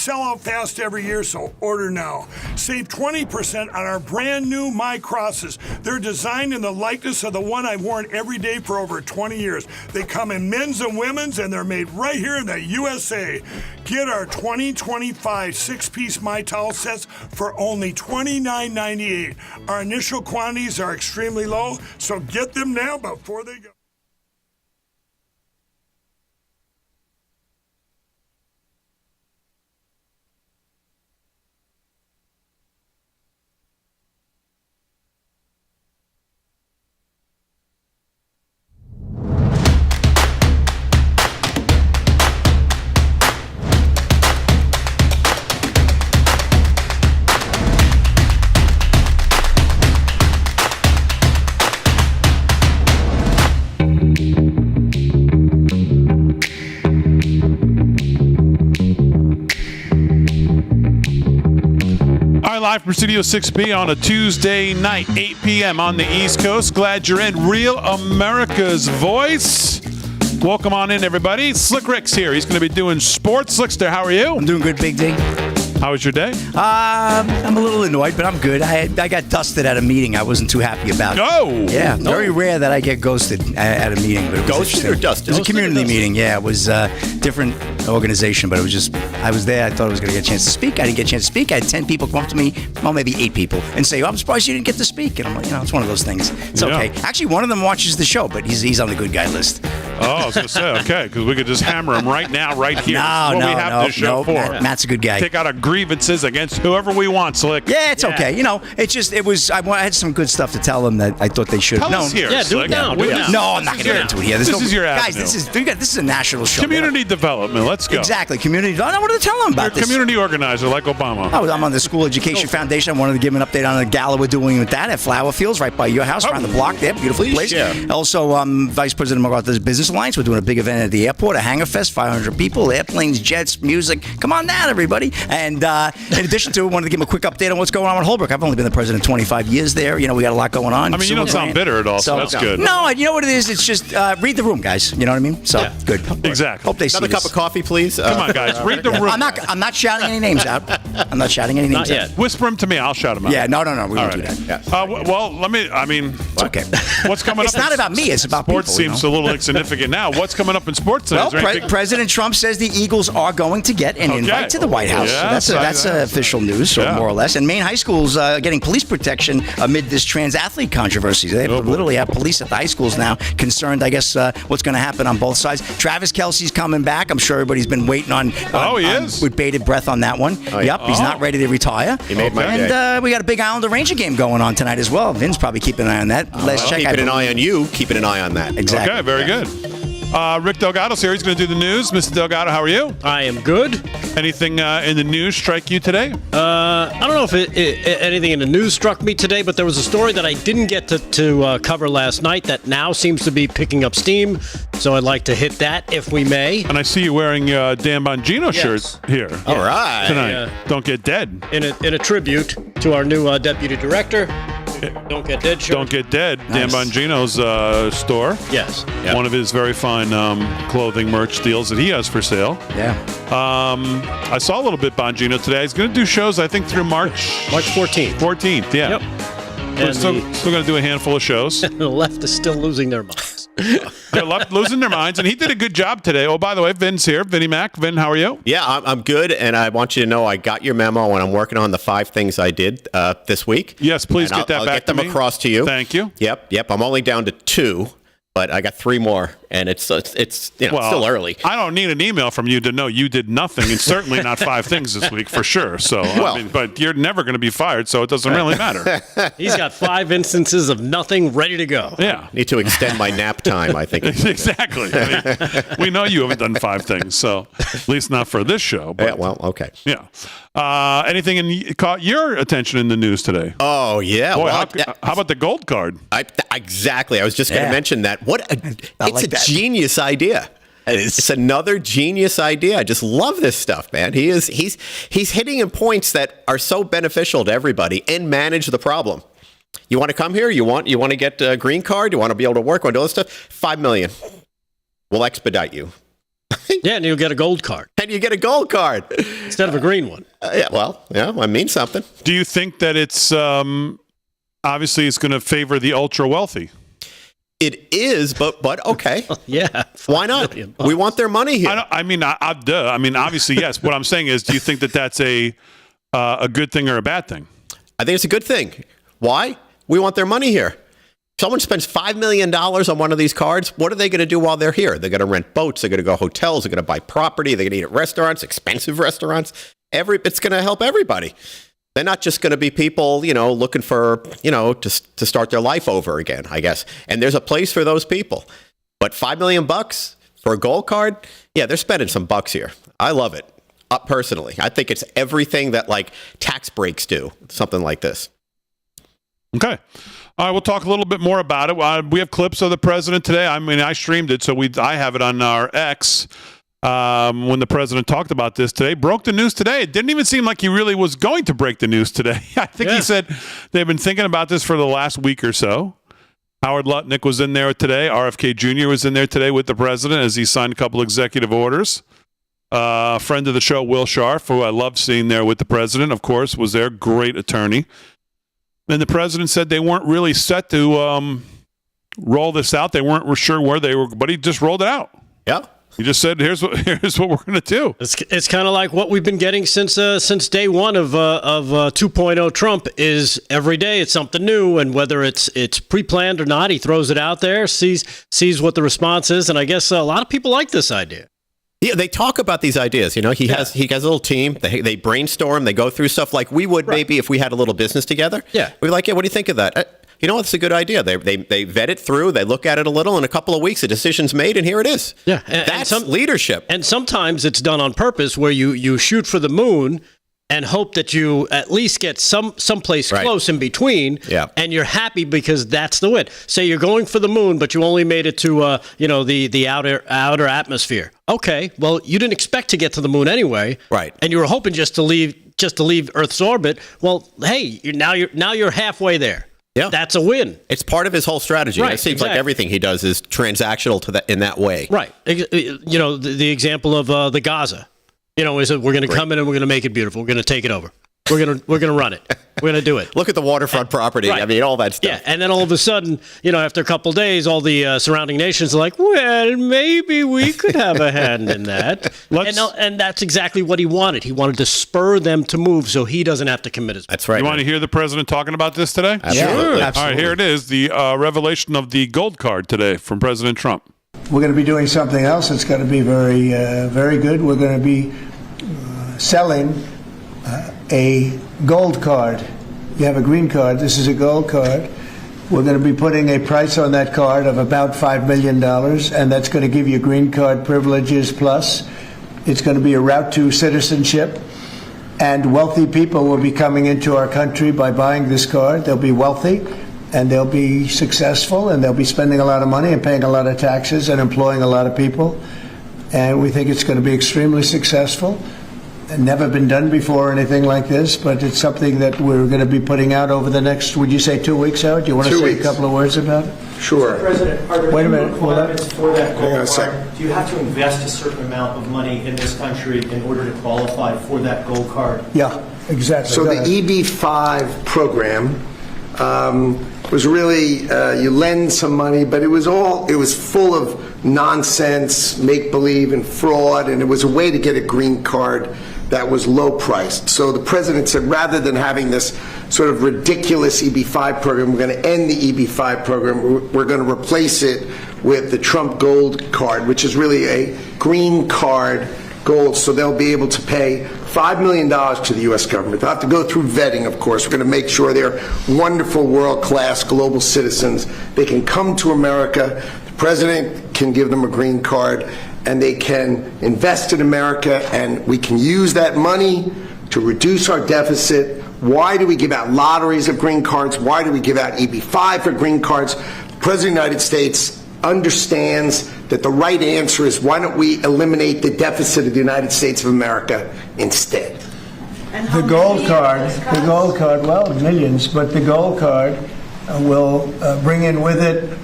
sell out fast every year, so order now. Save 20% on our brand new My Crosses. They're designed in the likeness of the one I've worn every day for over 20 years. They come in men's and women's, and they're made right here in the USA. Get our 2025 six-piece My Towel sets for only $29.98. Our initial quantities are extremely low, so get them now before they go. Live from Studio 6B on a Tuesday night, 8 p.m. on the East Coast. Glad you're in. Real America's Voice. Welcome on in, everybody. Slick Rick's here. He's going to be doing sports. Slickster, how are you? I'm doing good, Big D. How was your day? I'm a little annoyed, but I'm good. I got dusted at a meeting I wasn't too happy about. Oh! Yeah, very rare that I get ghosted at a meeting. But it was Ghosted or dusted? It was a community meeting, yeah. It was a different organization, but it was just, I was there. I thought I was going to get a chance to speak. I didn't get a chance to speak. I had 10 people come up to me, well, maybe 8 people, and say, I'm surprised you didn't get to speak. And I'm like, it's one of those things. It's okay. Actually, one of them watches the show, but he's on the good guy list. Oh, I was going to say, okay, because we could just hammer him right now, right here. That's what we have this show for. Matt's a good guy. Take out our grievances against whoever we want, Slick. Yeah, it's okay. It was, I had some good stuff to tell them that I thought they should have known. Tell us here, Yeah, do Slick. it now. No, I'm not going to get into it here. This is your guys. avenue. This is a national show. Community development. Let's go. Exactly. Community. I want to tell them about You're a this. community organizer like Obama. I'm on the School Education Foundation. I wanted to give an update on the gala we're doing with that at Flower Fields, right by your house, around the block there. Beautiful place. Yeah. Also, Vice President MacArthur's Business Alliance. We're doing a big event at the airport, a hangar fest, 500 people, airplanes, jets, music. Come on down, everybody. And in addition to it, I wanted to give them a quick update on what's going on in Holbrook. I've only been the president 25 years there. We got a lot going on. I mean, you don't sound bitter at all, so that's good. No, you know what it is? It's just read the room, guys. You know what I mean? So, good. Exactly. Hope they see Another cup of coffee, please. Come on, guys. Read the room. I'm not shouting any names out. I'm not shouting any names Not yet. out. Whisper them to me. I'll shout them out. Yeah, no. We All won't do right. that. Yeah. It's okay. What's coming It's up? not about me. It's about sports. people. Seems a little insignificant now. What's coming up in sports? Well, President Trump says the Eagles are going to get an invite to the White House. Yes, So that's official news, more or less. And Maine high schools getting police protection amid this trans athlete controversy. They literally have police at the high schools now concerned, I guess, what's going to happen on both sides. Travis Kelce's coming back. I'm sure everybody's been waiting on he is? with bated breath on that one. Yep, he's not ready to retire. He made my day. And we got a big Islander Ranger game going on tonight as well. Vin's probably keeping an eye on that. Last check, Keeping an eye on you, keeping an eye on that. Exactly. Okay, very good. Rick Delgado's here. He's going to do the news. Mr. Delgado, how are you? I am good. Anything in the news strike you today? I don't know if anything in the news struck me today, but there was a story that I didn't get to cover last night that now seems to be picking up steam. So I'd like to hit that if we may. And I see you wearing Dan Bongino shirt here. All right. Tonight. Don't get dead. In a tribute to our new deputy director. Don't Get Dead shirt. Don't Get Dead. Nice. Dan Bongino's store. Yes. Yeah. One of his very fine clothing merch deals that he has for sale. Yeah. I saw a little bit Bongino today. He's going to do shows, I think, through March 14th. 14th, yeah. Yep. We're And still going to do a handful of shows. the left is still losing their minds. They're losing their minds, and he did a good job today. Oh, by the way, Vin's here. Vinny Mac. Vin, how are you? Yeah, I'm good, and I want you to know I got your memo, and I'm working on the 5 things I did this week. Yes, please And get that I'll back get them to me. across to you. Thank you. Yep. I'm only down to 2, but I got 3 more, and it's still early. I don't need an email from you to know you did nothing, and certainly not 5 things this week for sure. So, but you're never going to be fired, so it doesn't really matter. He's got 5 instances of nothing ready to go. Yeah. Need to extend my nap time, I think. Exactly. I mean, we know you haven't done 5 things, so at least not for this show. But, Yeah, well, okay. yeah. Anything caught your attention in the news today? Oh, yeah. Boy, well, how about the gold card? Exactly. I was just going to mention that. It's like a that. genius idea. It's another genius idea. I just love this stuff, man. He's hitting in points that are so beneficial to everybody and manage the problem. You want to come here? You want to get a green card? You want to be able to work? Want to do all this stuff? $5 million. We'll expedite you. Yeah, and you'll get a gold card. And you get a gold card. Instead of a green one. I mean something. Do you think that it's obviously it's going to favor the ultra wealthy? It is, but okay. Yeah. Why not? We want their money here. I mean, obviously, yes. What I'm saying is, do you think that that's a good thing or a bad thing? I think it's a good thing. Why? We want their money here. Someone spends $5 million on one of these cards. What are they going to do while they're here? They're going to rent boats. They're going to go hotels. They're going to buy property. They're going to eat at restaurants, expensive restaurants. It's going to help everybody. They're not just going to be people, looking for, to start their life over again, I guess. And there's a place for those people. But $5 million for a gold card? Yeah, they're spending some bucks here. I love it. Personally, I think it's everything that like tax breaks do, something like this. Okay. All right, we'll talk a little bit more about it. We have clips of the president today. I mean, I streamed it, so I have it on our X when the president talked about this today. Broke the news today. It didn't even seem like he really was going to break the news today. I think he said they've been thinking about this for the last week or so. Howard Lutnick was in there today. RFK Jr. was in there today with the president as he signed a couple executive orders. Friend of the show, Will Scharf, who I love seeing there with the president, of course, was there. Great attorney. And the president said they weren't really set to roll this out. They weren't sure where they were, but he just rolled it out. Yeah. He just said, "Here's what we're going to do." It's kind of like what we've been getting since day one of 2.0 Trump. Is every day it's something new, and whether it's pre-planned or not, he throws it out there, sees what the response is, and I guess a lot of people like this idea. Yeah, they talk about these ideas. He has a little team. They brainstorm. They go through stuff like we would maybe if we had a little business together. Yeah, we're like, what do you think of that? It's a good idea. They vet it through. They look at it a little. In a couple of weeks, a decision's made, and here it is. Yeah, that's leadership. And sometimes it's done on purpose, where you shoot for the moon and hope that you at least get someplace close in between. Yeah. And you're happy because that's the win. Say you're going for the moon, but you only made it to the outer atmosphere. Okay, well, you didn't expect to get to the moon anyway. Right. And you were hoping just to leave Earth's orbit. Well, hey, you're halfway there. Yeah. That's a win. It's part of his whole strategy. Right, it seems like everything he does is transactional in that way. Right. The example of the Gaza. Is that we're going to come in and we're going to make it beautiful. We're going to take it over. We're going to run it. We're going to do it. Look at the waterfront property. Right. I mean, all that stuff. Yeah, and then all of a sudden, after a couple of days, all the surrounding nations are like, well, maybe we could have a hand in that. And that's exactly what he wanted. He wanted to spur them to move so he doesn't have to commit his. That's right. You want to hear the president talking about this today? Absolutely. Yeah, All right, here it is, the revelation of the gold card today from President Trump. We're going to be doing something else that's going to be very, very good. We're going to be selling a gold card. You have a green card. This is a gold card. We're going to be putting a price on that card of about $5 million, and that's going to give you green card privileges plus. It's going to be a route to citizenship, and wealthy people will be coming into our country by buying this card. They'll be wealthy, and they'll be successful, and they'll be spending a lot of money and paying a lot of taxes and employing a lot of people. And we think it's going to be extremely successful. Never been done before, anything like this, but it's something that we're going to be putting out over the next, would you say 2 weeks, Howard? Do you want to say a couple of words about it? Sure. President, are there Wait a any minute. requirements for that Hang on a gold second. card? Do you have to invest a certain amount of money in this country in order to qualify for that gold card? Yeah, exactly. So Go the ahead. EB-5 program was really, you lend some money, but it was full of nonsense, make-believe, and fraud, and it was a way to get a green card that was low priced. So the president said, rather than having this sort of ridiculous EB-5 program, we're going to end the EB-5 program. We're going to replace it with the Trump Gold Card, which is really a green card gold. So they'll be able to pay $5 million to the U.S. government. They'll have to go through vetting, of course. We're going to make sure they're wonderful, world-class global citizens. They can come to America. The president can give them a green card, and they can invest in America, and we can use that money to reduce our deficit. Why do we give out lotteries of green cards? Why do we give out EB-5 for green cards? The President of the United States understands that the right answer is, why don't we eliminate the deficit of the United States of America instead? The gold card, well, millions, but the gold card will bring in with it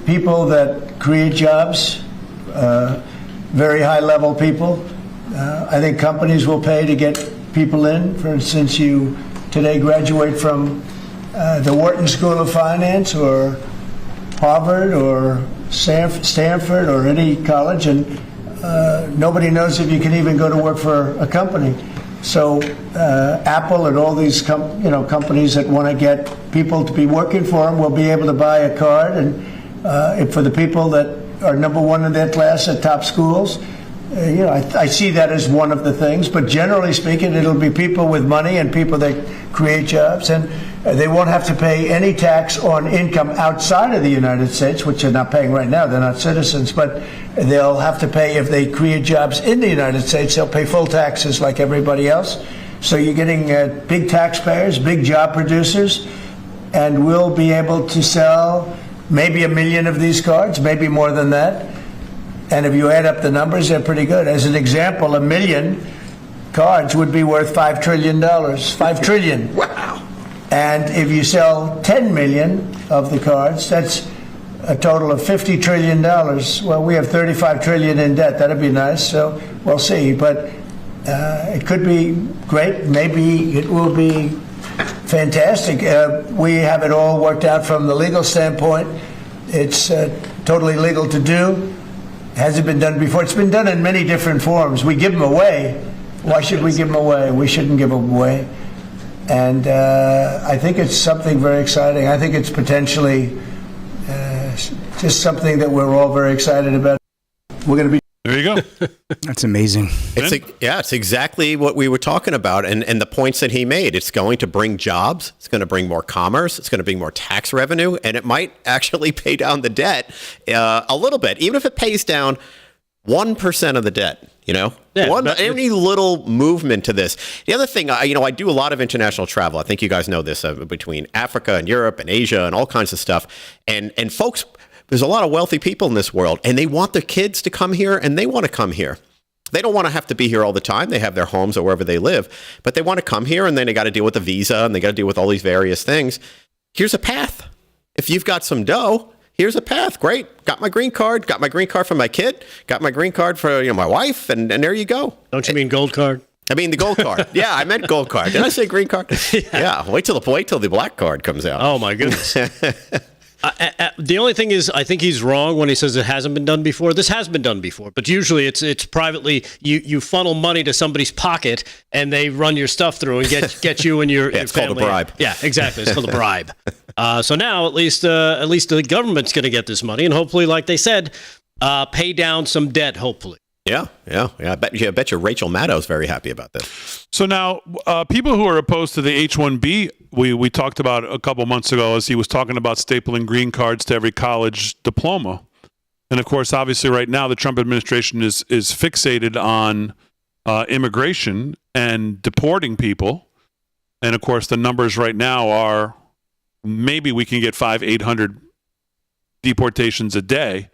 people that create jobs, very high-level people. I think companies will pay to get people in. For instance, you today graduate from the Wharton School of Finance or Harvard or Stanford or any college, and nobody knows if you can even go to work for a company. So Apple and all these companies that want to get people to be working for them will be able to buy a card, and for the people that are number one in their class at top schools, I see that as one of the things. But generally speaking, it'll be people with money and people that create jobs, and they won't have to pay any tax on income outside of the United States, which they're not paying right now. They're not citizens, but they'll have to pay if they create jobs in the United States. They'll pay full taxes like everybody else. So you're getting big taxpayers, big job producers, and we'll be able to sell maybe 1 million of these cards, maybe more than that. And if you add up the numbers, they're pretty good. As an example, 1 million cards would be worth $5 trillion. $5 trillion. Wow. And if you sell 10 million of the cards, that's a total of $50 trillion. Well, we have 35 trillion in debt. That'd be nice. So we'll see. But it could be great. Maybe it will be fantastic. We have it all worked out from the legal standpoint. It's totally legal to do. Hasn't been done before. It's been done in many different forms. We give them away. Why should we give them away? We shouldn't give them away. And I think it's something very exciting. I think it's potentially just something that we're all very excited about. We're going to be. There you go. That's amazing. It's exactly what we were talking about, and the points that he made. It's going to bring jobs. It's going to bring more commerce. It's going to bring more tax revenue, and it might actually pay down the debt a little bit, even if it pays down 1% of the debt. Any little movement to this. The other thing, I do a lot of international travel. I think you guys know this, between Africa and Europe and Asia and all kinds of stuff, and folks. There's a lot of wealthy people in this world, and they want their kids to come here, and they want to come here. They don't want to have to be here all the time. They have their homes or wherever they live, but they want to come here, and then they got to deal with the visa, and they got to deal with all these various things. Here's a path. If you've got some dough, here's a path. Great. Got my green card. Got my green card for my kid. Got my green card for my wife, and there you go. Don't you mean gold card? I mean the gold card. Yeah, I meant gold card. Did I say green card? Yeah. Wait till the black card comes out. Oh my goodness. The only thing is, I think he's wrong when he says it hasn't been done before. This has been done before, but usually it's privately. You funnel money to somebody's pocket, and they run your stuff through and get you and your, it's family. Called a bribe. Yeah, exactly. It's called a bribe. So now at least the government's going to get this money, and hopefully, like they said, pay down some debt. Hopefully. Yeah. I bet you Rachel Maddow's very happy about this. So now, people who are opposed to the H-1B, we talked about a couple months ago as he was talking about stapling green cards to every college diploma. And of course, obviously right now, the Trump administration is fixated on immigration and deporting people. And of course, the numbers right now are maybe we can get 500-800 deportations a day.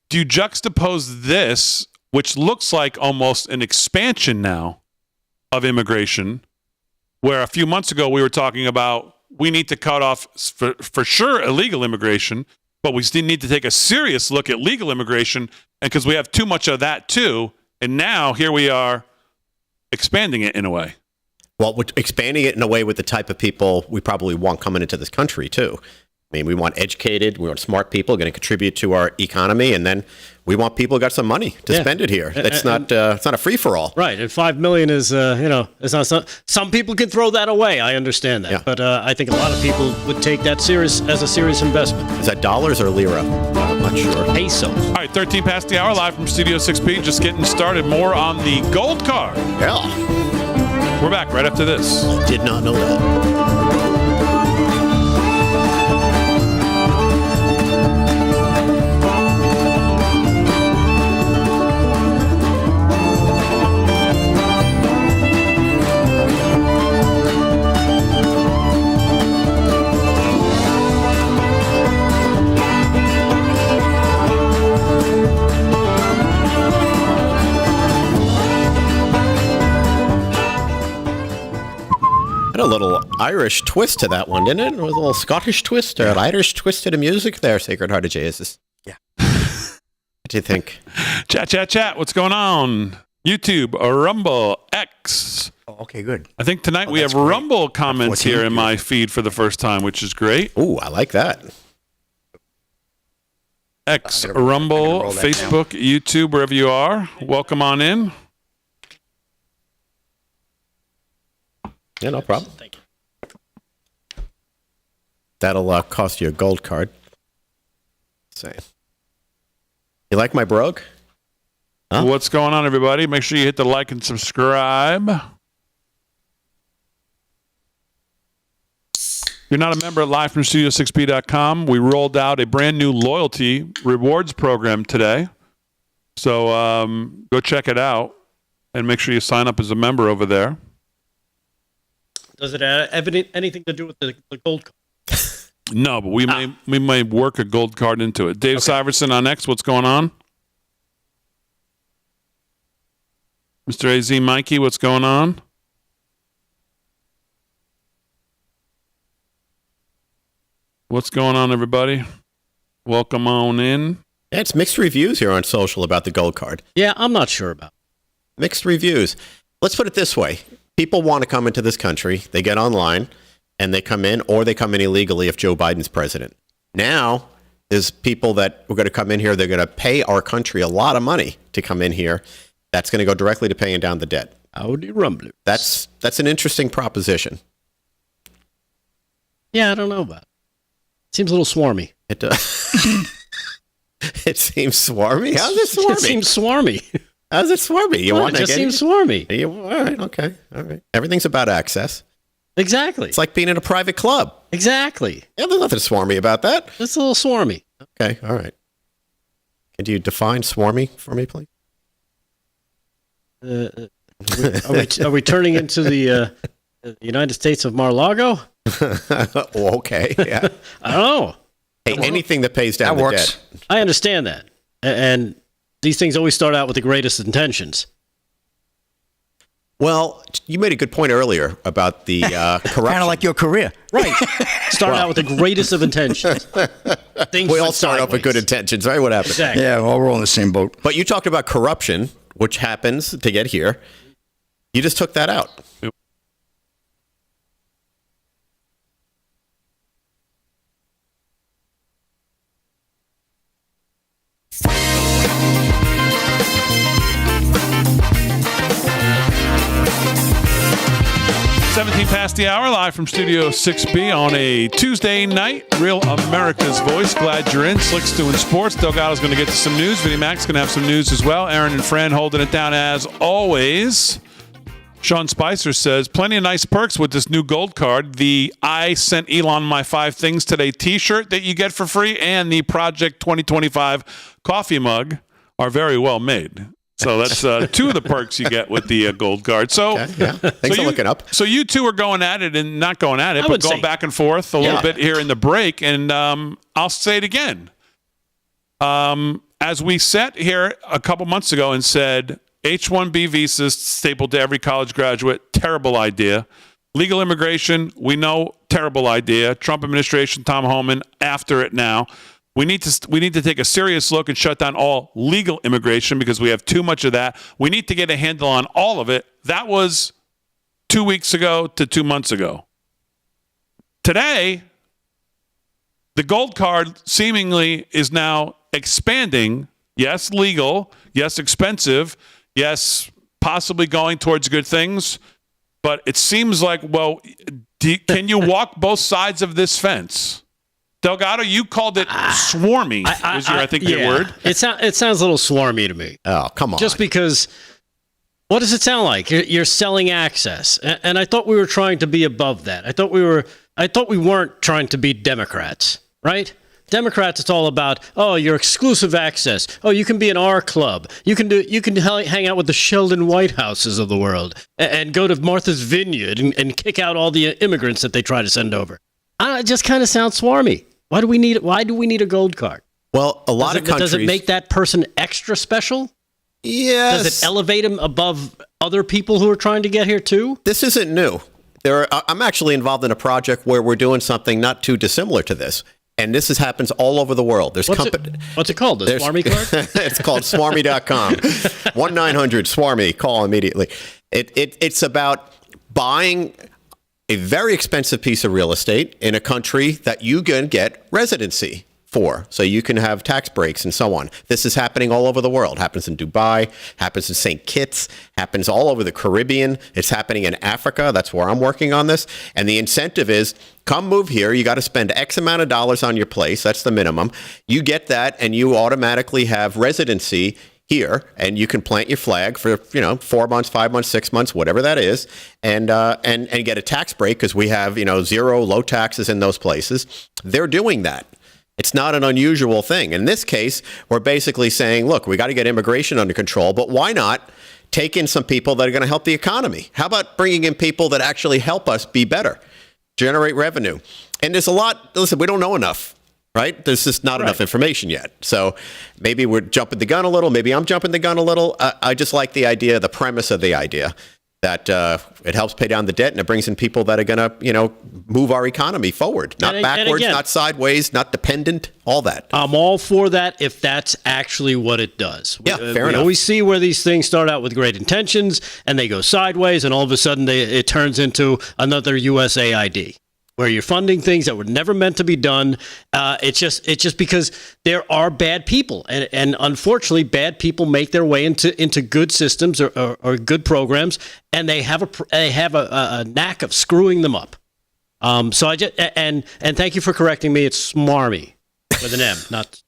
Do you juxtapose this, which looks like almost an expansion now of immigration, where a few months ago we were talking about we need to cut off for sure illegal immigration, but we still need to take a serious look at legal immigration, and because we have too much of that too, and now here we are expanding it in a way. Well, we're expanding it in a way with the type of people we probably want coming into this country too. I mean, we want educated, we want smart people going to contribute to our economy, and then we want people who got some money to spend it here. It's not a free for all, right? And $5 million is it's not some people can throw that away. I understand that, but I think a lot of people would take that as a serious investment. Is that dollars or lira? I'm not sure. Peso. All right, 13 past the hour, live from Studio 6B. Just getting started. More on the gold card. Yeah, we're back right after this. Did not know that. Had a little Irish twist to that one, didn't it? It was a little Scottish twist or an Irish twist to the music there, Sacred Heart of Jesus. Yeah. What do you think? Chat. What's going on? YouTube, Rumble, X. Oh, okay, good. I think tonight we have that's great. Rumble comments 14, here in my feed for the first time, which is great. Ooh, I like that. X, I'm gonna Rumble, roll that Facebook, YouTube, wherever you are. Welcome on in. Yeah, no problem. Thank you. That'll cost you a gold card. Say, you like my brogue? Huh? What's going on, everybody? Make sure you hit the like and subscribe. If you're not a member at livefromstudio6b.com, we rolled out a brand new loyalty rewards program today. So go check it out and make sure you sign up as a member over there. Does it have anything to do with the gold card? No, but we may work a gold card into it. Dave Syverson on X, what's going on? Mr. AZ Mikey, what's going on? What's going on, everybody? Welcome on in. Yeah, it's mixed reviews here on social about the gold card. Yeah, I'm not sure about it. Mixed reviews. Let's put it this way. People want to come into this country. They get online and they come in, or they come in illegally if Joe Biden's president. Now, there's people that are going to come in here. They're going to pay our country a lot of money to come in here. That's going to go directly to paying down the debt. Howdy rumblers. That's an interesting proposition. Yeah, I don't know about it. Seems a little swarmy. It it seems swarmy. How's it swarmy? It seems swarmy. How's it swarmy? You want It to just get seems swarmy. all right, okay. All right. Everything's about access. Exactly. It's like being in a private club. Exactly. Yeah, there's nothing swarmy about that. It's a little swarmy. Okay, all right. Could you define swarmy for me, please? Are we turning into the United States of Mar-a-Lago? Okay, yeah. I don't know. Hey, anything that pays down That the works. debt. I understand that. And these things always start out with the greatest intentions. Well, you made a good point earlier about the corruption. Kind of like your career. Right. Start out with the greatest of intentions. Things we all went start off with good sideways. intentions, right? What happened? Exactly. Yeah, well, we're all in the same boat. But you talked about corruption, which happens to get here. You just took that out. Yep. $17 past the hour, live from Studio 6B on a Tuesday night. Real America's Voice. Glad you're in. Slick's doing sports. Delgado's going to get to some news. Vinnie Mac's going to have some news as well. Aaron and Fran holding it down as always. Sean Spicer says, plenty of nice perks with this new gold card. The I sent Elon my 5 things today t-shirt that you get for free and the Project 2025 coffee mug are very well made. So that's 2 of the perks you get with the gold card. So, Okay, yeah. Things are looking up. So you two are going at it and not going at it, but would going say- back and forth a little bit here in the break. And I'll say it again. As we sat here a couple months ago and said, H-1B visas stapled to every college graduate, terrible idea. Legal immigration, we know, terrible idea. Trump administration, Tom Homan, after it now. We need to take a serious look and shut down all legal immigration because we have too much of that. We need to get a handle on all of it. That was 2 weeks ago to 2 months ago. Today, the gold card seemingly is now expanding. Yes, legal. Yes, expensive. Yes, possibly going towards good things. But it seems like, well, can you walk both sides of this fence? Delgado, you called it swarmy, was your, I think, your word. It sounds a little swarmy to me. Oh, come on. Just because, what does it sound like? You're selling access. And I thought we were trying to be above that. I thought we weren't trying to be Democrats, right? Democrats, it's all about, your exclusive access. Oh, you can be in our club. You can hang out with the Sheldon Whitehouses of the world and go to Martha's Vineyard and kick out all the immigrants that they try to send over. It just kind of sounds swarmy. Why do we need a gold card? Well, a lot of countries. Does it make that person extra special? Yes. Does it elevate him above other people who are trying to get here too? This isn't new. I'm actually involved in a project where we're doing something not too dissimilar to this. And this happens all over the world. There's what's it called? The Swarmy card? It's called Swarmy.com. 1-900-SWARMY. Call immediately. It's about buying a very expensive piece of real estate in a country that you can get residency for, so you can have tax breaks and so on. This is happening all over the world. Happens in Dubai, happens in St. Kitts, happens all over the Caribbean. It's happening in Africa. That's where I'm working on this. And the incentive is, come move here. You got to spend X amount of dollars on your place. That's the minimum. You get that, and you automatically have residency here, and you can plant your flag for 4 months, 5 months, 6 months, whatever that is, and get a tax break because we have zero, low taxes in those places. They're doing that. It's not an unusual thing. In this case, we're basically saying, look, we got to get immigration under control, but why not take in some people that are going to help the economy? How about bringing in people that actually help us be better, generate revenue? And there's a lot. Listen, we don't know enough. Right? There's just not enough information yet. So maybe we're jumping the gun a little. Maybe I'm jumping the gun a little. I just like the idea, the premise of the idea that it helps pay down the debt and it brings in people that are going to, move our economy forward, not backwards, again, not sideways, not dependent, all that. I'm all for that if that's actually what it does. Yeah, fair enough. We always see where these things start out with great intentions and they go sideways and all of a sudden it turns into another USAID. Where you're funding things that were never meant to be done. It's just because there are bad people, and unfortunately, bad people make their way into good systems or good programs, and they have a knack of screwing them up. So I just and thank you for correcting me. It's smarmy with an M, not.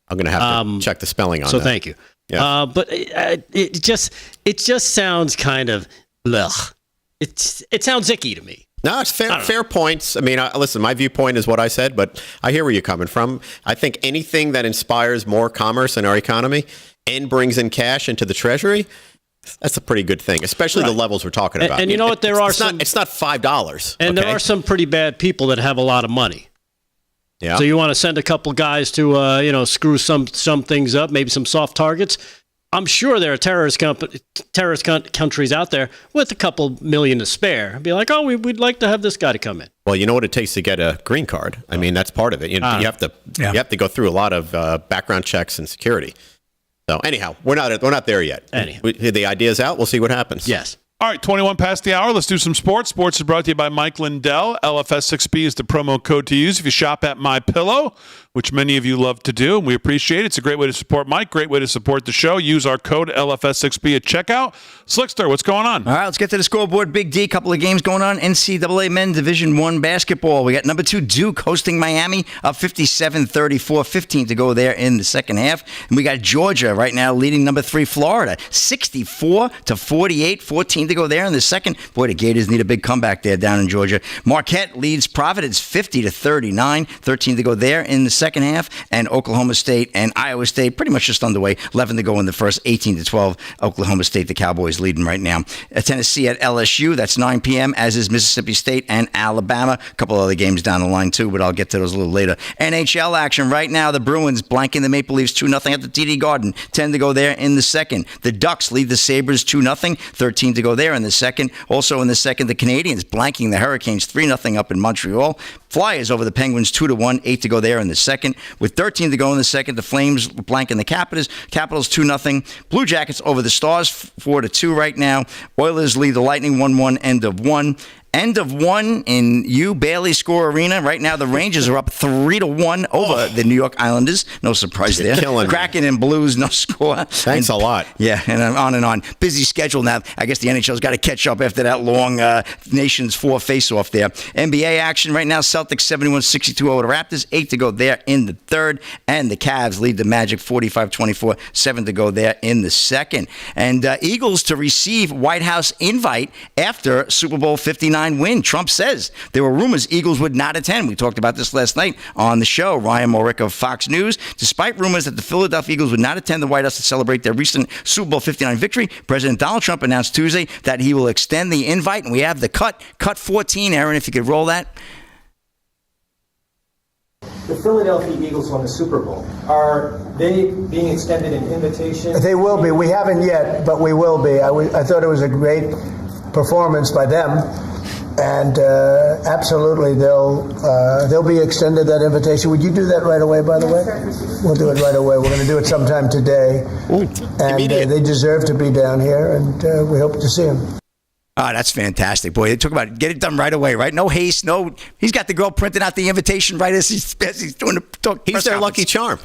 I'm going to have to check the spelling on that. So thank you. Yeah. But it just sounds kind of blech. It sounds icky to me. No, it's fair points. I mean, listen, my viewpoint is what I said, but I hear where you're coming from. I think anything that inspires more commerce in our economy and brings in cash into the Treasury, that's a pretty good thing, especially the levels we're talking about. And you know what? It's not $5. And there are some pretty bad people that have a lot of money. Yeah. So you want to send a couple guys to screw some things up, maybe some soft targets. I'm sure there are terrorist countries out there with a couple million to spare. Be like, oh, we'd like to have this guy to come in. Well, you know what it takes to get a green card. I mean, that's part of it. You have to go through a lot of background checks and security. So anyhow, we're not there yet. The idea's out. We'll see what happens. Yes. All right, 21 past the hour. Let's do some sports. Sports is brought to you by Mike Lindell. LFS6B is the promo code to use if you shop at MyPillow, which many of you love to do, and we appreciate it. It's a great way to support Mike, great way to support the show. Use our code LFS6B at checkout. Slickster, what's going on? All right, let's get to the scoreboard. Big D, couple of games going on. NCAA Men Division I basketball. We got number 2 Duke hosting Miami, up 57-34, 15 to go there in the second half. And we got Georgia right now leading number 3 Florida, 64-48, 14 to go there in the second. Boy, the Gators need a big comeback there down in Georgia. Marquette leads Providence 50-39, 13 to go there in the second half. And Oklahoma State and Iowa State pretty much just underway, 11 to go in the first, 18-12. Oklahoma State, the Cowboys leading right now. Tennessee at LSU, that's 9 p.m., as is Mississippi State and Alabama. A couple other games down the line too, but I'll get to those a little later. NHL action right now, the Bruins blanking the Maple Leafs 2-0 at the TD Garden, 10 to go there in the second. The Ducks lead the Sabres 2-0, 13 to go there in the second. Also in the second, the Canadiens blanking the Hurricanes 3-0 up in Montreal. Flyers over the Penguins 2-1, 8 to go there in the second. With 13 to go in the second, the Flames blanking the Capitals 2-0. Blue Jackets over the Stars 4-2 right now. Oilers lead the Lightning 1-1, end of one. End of one in Bailey Score Arena. Right now, the Rangers are up 3-1 over the New York Islanders. No surprise there. Kraken and Blues, no score. Thanks a lot. Yeah, and on and on. Busy schedule now. I guess the NHL's got to catch up after that long Nations 4 face-off there. NBA action right now. Celtics 71-62 over the Raptors. 8 to go there in the third. And the Cavs lead the Magic 45-24. 7 to go there in the second. And Eagles to receive White House invite after Super Bowl 59 win. Trump says there were rumors Eagles would not attend. We talked about this last night on the show. Ryan Mulrick of Fox News. Despite rumors that the Philadelphia Eagles would not attend the White House to celebrate their recent Super Bowl 59 victory, President Donald Trump announced Tuesday that he will extend the invite. And we have the cut 14. Aaron, if you could roll that. The Philadelphia Eagles won the Super Bowl. Are they being extended an invitation? They will be. We haven't yet, but we will be. I thought it was a great performance by them. And absolutely, they'll be extended that invitation. Would you do that right away, by the way? We'll do it right away. We're going to do it sometime today. And they deserve to be down here, and we hope to see them. Oh, that's fantastic, boy. They talk about get it done right away, right? No haste, no. He's got the girl printing out the invitation right as he's doing the talk. He's their lucky charm.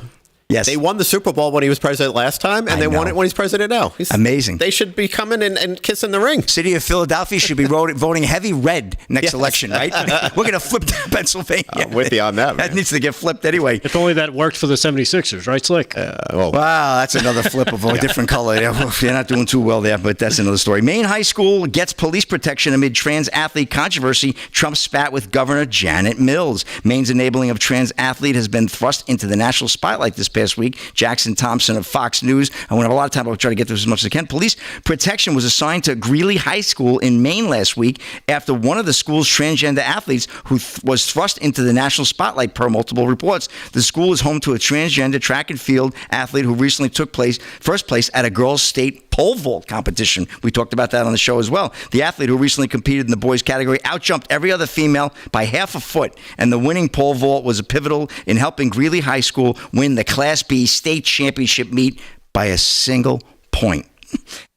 Yes. They won the Super Bowl when he was president last time, and they won it when he's president now. Amazing. They should be coming and kissing the ring. City of Philadelphia should be voting heavy red next election, right? We're going to flip Pennsylvania. I'm with you on that, man. That needs to get flipped anyway. If only that worked for the 76ers, right, Slick? Wow, that's another flip of a different color. They're not doing too well there, but that's another story. Maine High School gets police protection amid trans athlete controversy. Trump spat with Governor Janet Mills. Maine's enabling of trans athlete has been thrust into the national spotlight this past week. Jackson Thompson of Fox News. I won't have a lot of time. I'll try to get through as much as I can. Police protection was assigned to Greeley High School in Maine last week after one of the school's transgender athletes who was thrust into the national spotlight per multiple reports. The school is home to a transgender track and field athlete who recently took first place at a girls' state pole vault competition. We talked about that on the show as well. The athlete who recently competed in the boys category outjumped every other female by half a foot, and the winning pole vault was pivotal in helping Greeley High School win the Class B state championship meet by a single point.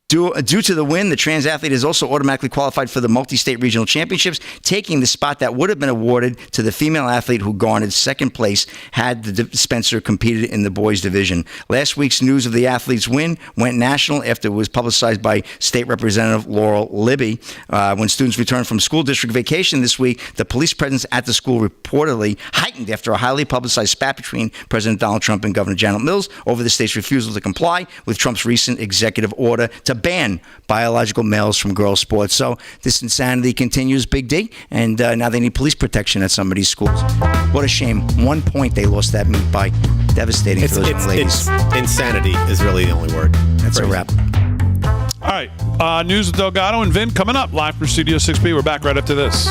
Due to the win, the trans athlete is also automatically qualified for the multi-state regional championships, taking the spot that would have been awarded to the female athlete who garnered second place had the dispenser competed in the boys division. Last week's news of the athlete's win went national after it was publicized by State Representative Laurel Libby. When students returned from school district vacation this week, the police presence at the school reportedly heightened after a highly publicized spat between President Donald Trump and Governor Janet Mills over the state's refusal to comply with Trump's recent executive order to ban biological males from girls' sports. So this insanity continues, Big D, and now they need police protection at some of these schools. What a shame. 1 point they lost that meet by. Devastating for those young ladies. Insanity is really the only word. That's a wrap. All right. News with Delgado and Vin coming up live from Studio 6B. We're back right after this.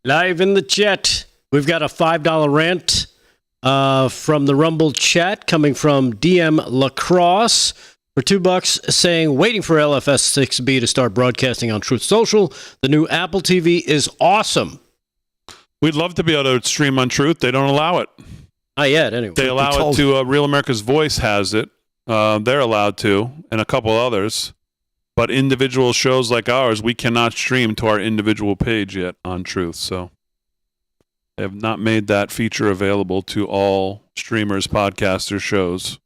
Live in the chat, we've got a $5 rant from the Rumble chat coming from DM Lacrosse for $2 saying, waiting for LFS6B to start broadcasting on Truth Social. The new Apple TV is awesome. We'd love to be able to stream on Truth. They don't allow it. Not yet, anyway. They allow it to Real America's Voice has it. They're allowed to, and a couple others. But individual shows like ours, we cannot stream to our individual page yet on Truth. So they have not made that feature available to all streamers, podcasters, shows,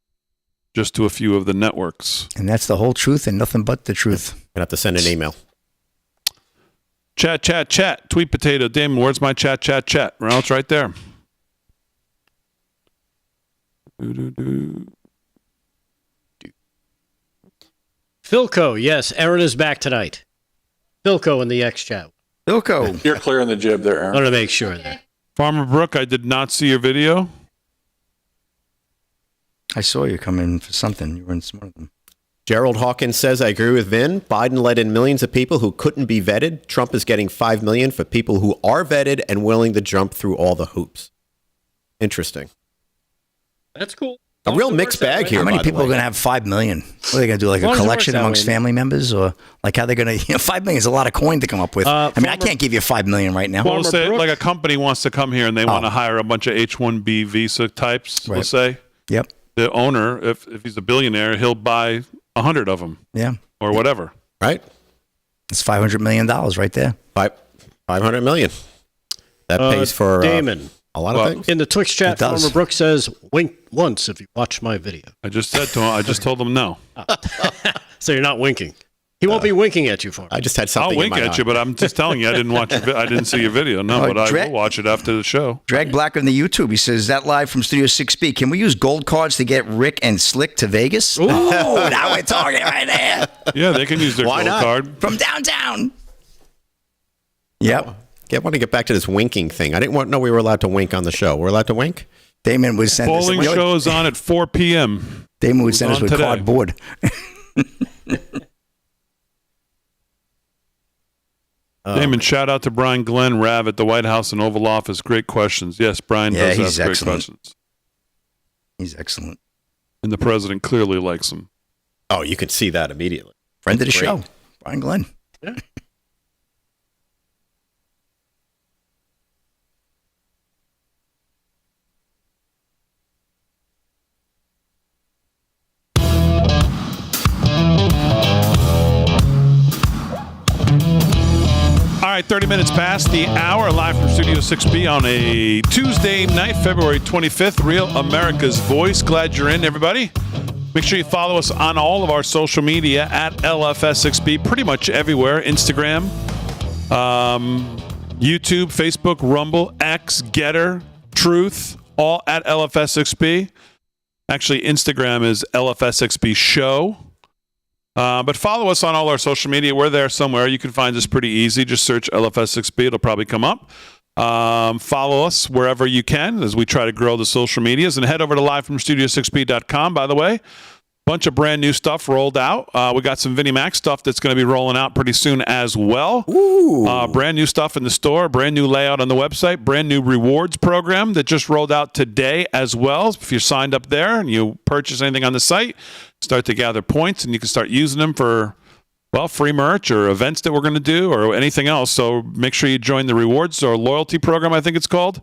just to a few of the networks. And that's the whole truth and nothing but the truth. I'd have to send an email. Chat. Tweet potato. Damon, where's my chat? Well, it's right there. Philco, yes, Aaron is back tonight. Philco in the X chat. Philco. You're clear on the jib there, Aaron. I want to make sure there. Farmer Brooke, I did not see your video. I saw you come in for something. You were in some of them. Gerald Hawkins says, I agree with Vin. Biden let in millions of people who couldn't be vetted. Trump is getting $5 million for people who are vetted and willing to jump through all the hoops. Interesting. That's cool. A real mixed bag here. How many people are going to have $5 million? What are they going to do? Like a collection amongst family members, or like how they're going to? $5 million is a lot of coin to come up with. I mean, I can't give you $5 million right now. Well, say like a company wants to come here and they want to hire a bunch of H-1B visa types. Right. We'll say. Yep. The owner, if he's a billionaire, he'll buy 100 of them. Yeah. Or whatever. Right. It's $500 million right there. $500 million. That pays for Damon. A lot of things. In the Twix chat, Farmer Brooks says, wink once if you watch my video. I just said to him, I just told him no. So you're not winking. He won't be winking at you for it. I just had something I'll in wink my at eye. you, but I'm just telling you, I didn't watch. I didn't see your video. No, but I will watch it after the show. Drag Black on the YouTube. He says, that live from Studio 6B. Can we use gold cards to get Rick and Slick to Vegas? Ooh, now we're talking right there. Yeah, they can use their Why gold not? card. From downtown. Yep. I want to get back to this winking thing. I didn't know we were allowed to wink on the show. We're allowed to wink? Damon would send us. Bowling show is on at 4 p.m. Damon would send us on with today. cardboard. Damon, shout out to Brian Glenn Rav at the White House and Oval Office. Great questions. Yes, Brian does he's ask great excellent. questions. He's excellent. And the president clearly likes him. Oh, you can see that immediately. Friend of the Great. show, Brian Glenn. Yeah. All right, 30 minutes past the hour, live from Studio 6B on a Tuesday night, February 25th. Real America's Voice. Glad you're in, everybody. Make sure you follow us on all of our social media at LFS6B, pretty much everywhere. Instagram, YouTube, Facebook, Rumble, X, Getter, Truth, all at LFS6B. Actually, Instagram is LFS6B Show. But follow us on all our social media. We're there somewhere. You can find us pretty easy. Just search LFS6B. It'll probably come up. Follow us wherever you can as we try to grow the social medias. And head over to livefromstudio6b.com, by the way. Bunch of brand new stuff rolled out. We got some Vinnie Mac stuff that's going to be rolling out pretty soon as well. Brand new stuff in the store, brand new layout on the website, brand new rewards program that just rolled out today as well. If you're signed up there and you purchase anything on the site, start to gather points and you can start using them for, well, free merch or events that we're going to do or anything else. So make sure you join the rewards or loyalty program, I think it's called.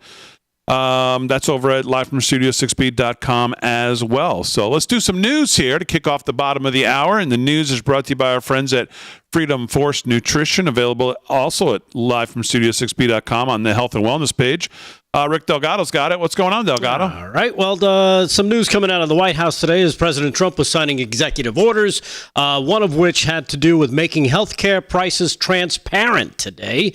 That's over at livefromstudio6b.com as well. So let's do some news here to kick off the bottom of the hour. And the news is brought to you by our friends at Freedom Force Nutrition, available also at livefromstudio6b.com on the health and wellness page. Rick Delgado's got it. What's going on, Delgado? All right. Well, some news coming out of the White House today is President Trump was signing executive orders, one of which had to do with making healthcare prices transparent today.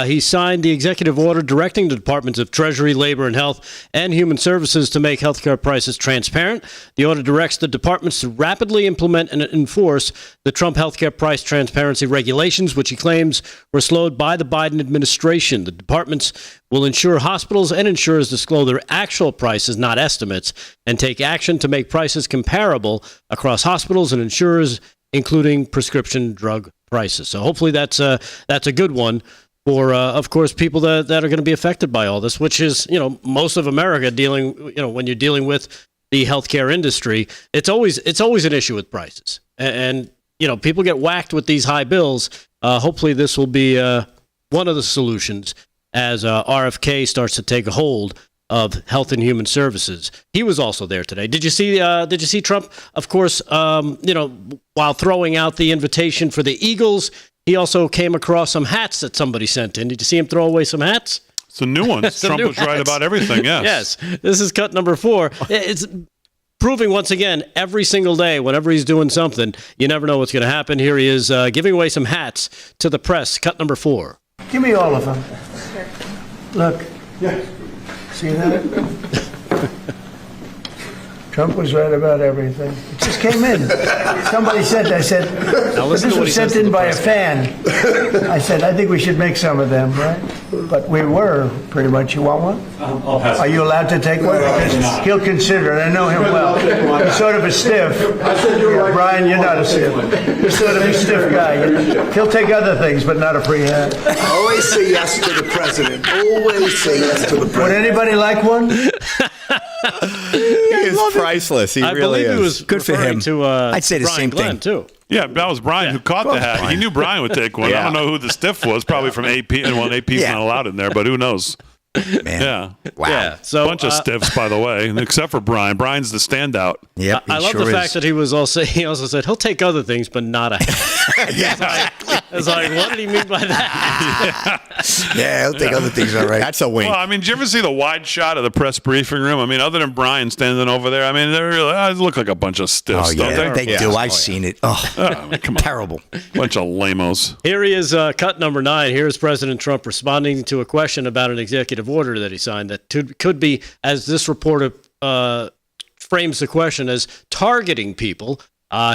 He signed the executive order directing the Departments of Treasury, Labor and Health, and Human Services to make healthcare prices transparent. The order directs the departments to rapidly implement and enforce the Trump healthcare price transparency regulations, which he claims were slowed by the Biden administration. The departments will ensure hospitals and insurers disclose their actual prices, not estimates, and take action to make prices comparable across hospitals and insurers, including prescription drug prices. So hopefully that's a good one for, of course, people that are going to be affected by all this, which is, most of America dealing, when you're dealing with the healthcare industry, it's always an issue with prices. And people get whacked with these high bills. Hopefully this will be one of the solutions as RFK starts to take a hold of Health and Human Services. He was also there today. Did you see Trump? Of course, while throwing out the invitation for the Eagles, he also came across some hats that somebody sent in. Did you see him throw away some hats? Some new ones. Trump was right about everything, yes. Yes. This is cut number 4. It's proving once again, every single day, whenever he's doing something, you never know what's going to happen. Here he is giving away some hats to the press. Cut number 4. Give me all of them. Look. Yeah. See that? Trump was right about everything. It just came in. Somebody said, I said, this was sent in by a fan. I said, I think we should make some of them, right? But we were, pretty much. You want one? I'll pass. Are you allowed to take one? Because he'll consider it. I know him well. He's sort of a stiff. Brian, you're not a stiff. You're sort of a stiff guy. He'll take other things, but not a free hat. Always say yes to the president. Always say yes to the president. Would anybody like one? He is priceless. He I really believe is. he was Good for referring him. To, I'd say the Brian same Glenn, thing. too. Yeah, that was Brian who caught the hat. He knew Brian would take one. I don't know who the stiff was. Probably from AP. And AP's not allowed in there, but who knows? Man. Yeah. Wow. Yeah, so Bunch of stiffs, by the way, except for Brian. Brian's the standout. Yep, I love the fact that he also said he'll take other things, but not a hat. Yeah, exactly. It's like, what did he mean by that? Yeah, I'll take other things all right. That's a wink. Well, I mean, did you ever see the wide shot of the press briefing room? I mean, other than Brian standing over there, I mean, they look like a bunch of stiffs, Oh, don't yeah, they? they do. I've seen it. Oh, Come on. terrible. Bunch of lamos. Here he is, cut number 9. Here's President Trump responding to a question about an executive order that he signed that could be, as this reporter frames the question, as targeting people.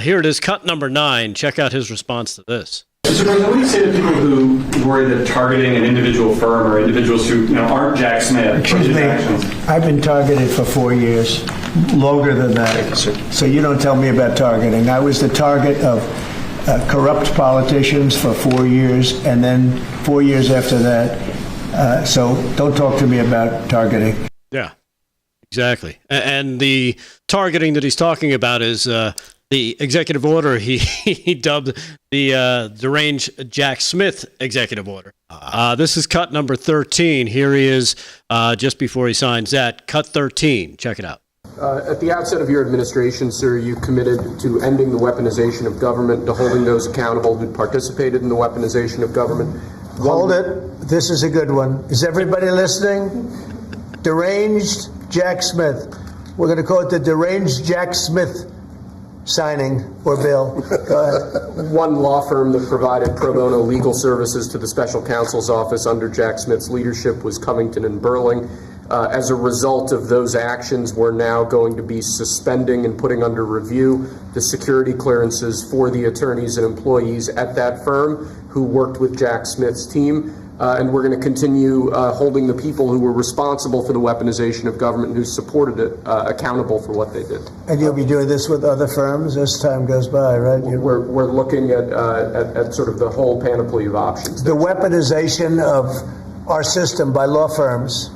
Here it is, cut number 9. Check out his response to this. Mr. President, what do you say to people who worry that targeting an individual firm or individuals who aren't Jack Smith? Excuse me, I've been targeted for 4 years, longer than that. So you don't tell me about targeting. I was the target of corrupt politicians for 4 years, and then 4 years after that. So don't talk to me about targeting. Yeah, exactly. And the targeting that he's talking about is the executive order he dubbed the deranged Jack Smith executive order. This is cut number 13. Here he is just before he signs that. Cut 13. Check it out. At the outset of your administration, sir, you committed to ending the weaponization of government, to holding those accountable who participated in the weaponization of government. Hold it. This is a good one. Is everybody listening? Deranged Jack Smith. We're going to call it the deranged Jack Smith signing or bill. Go ahead. One law firm that provided pro bono legal services to the special counsel's office under Jack Smith's leadership was Covington and Burling. As a result of those actions, we're now going to be suspending and putting under review the security clearances for the attorneys and employees at that firm who worked with Jack Smith's team. And we're going to continue holding the people who were responsible for the weaponization of government and who supported it accountable for what they did. And you'll be doing this with other firms as time goes by, right? We're looking at sort of the whole panoply of options. The weaponization of our system by law firms,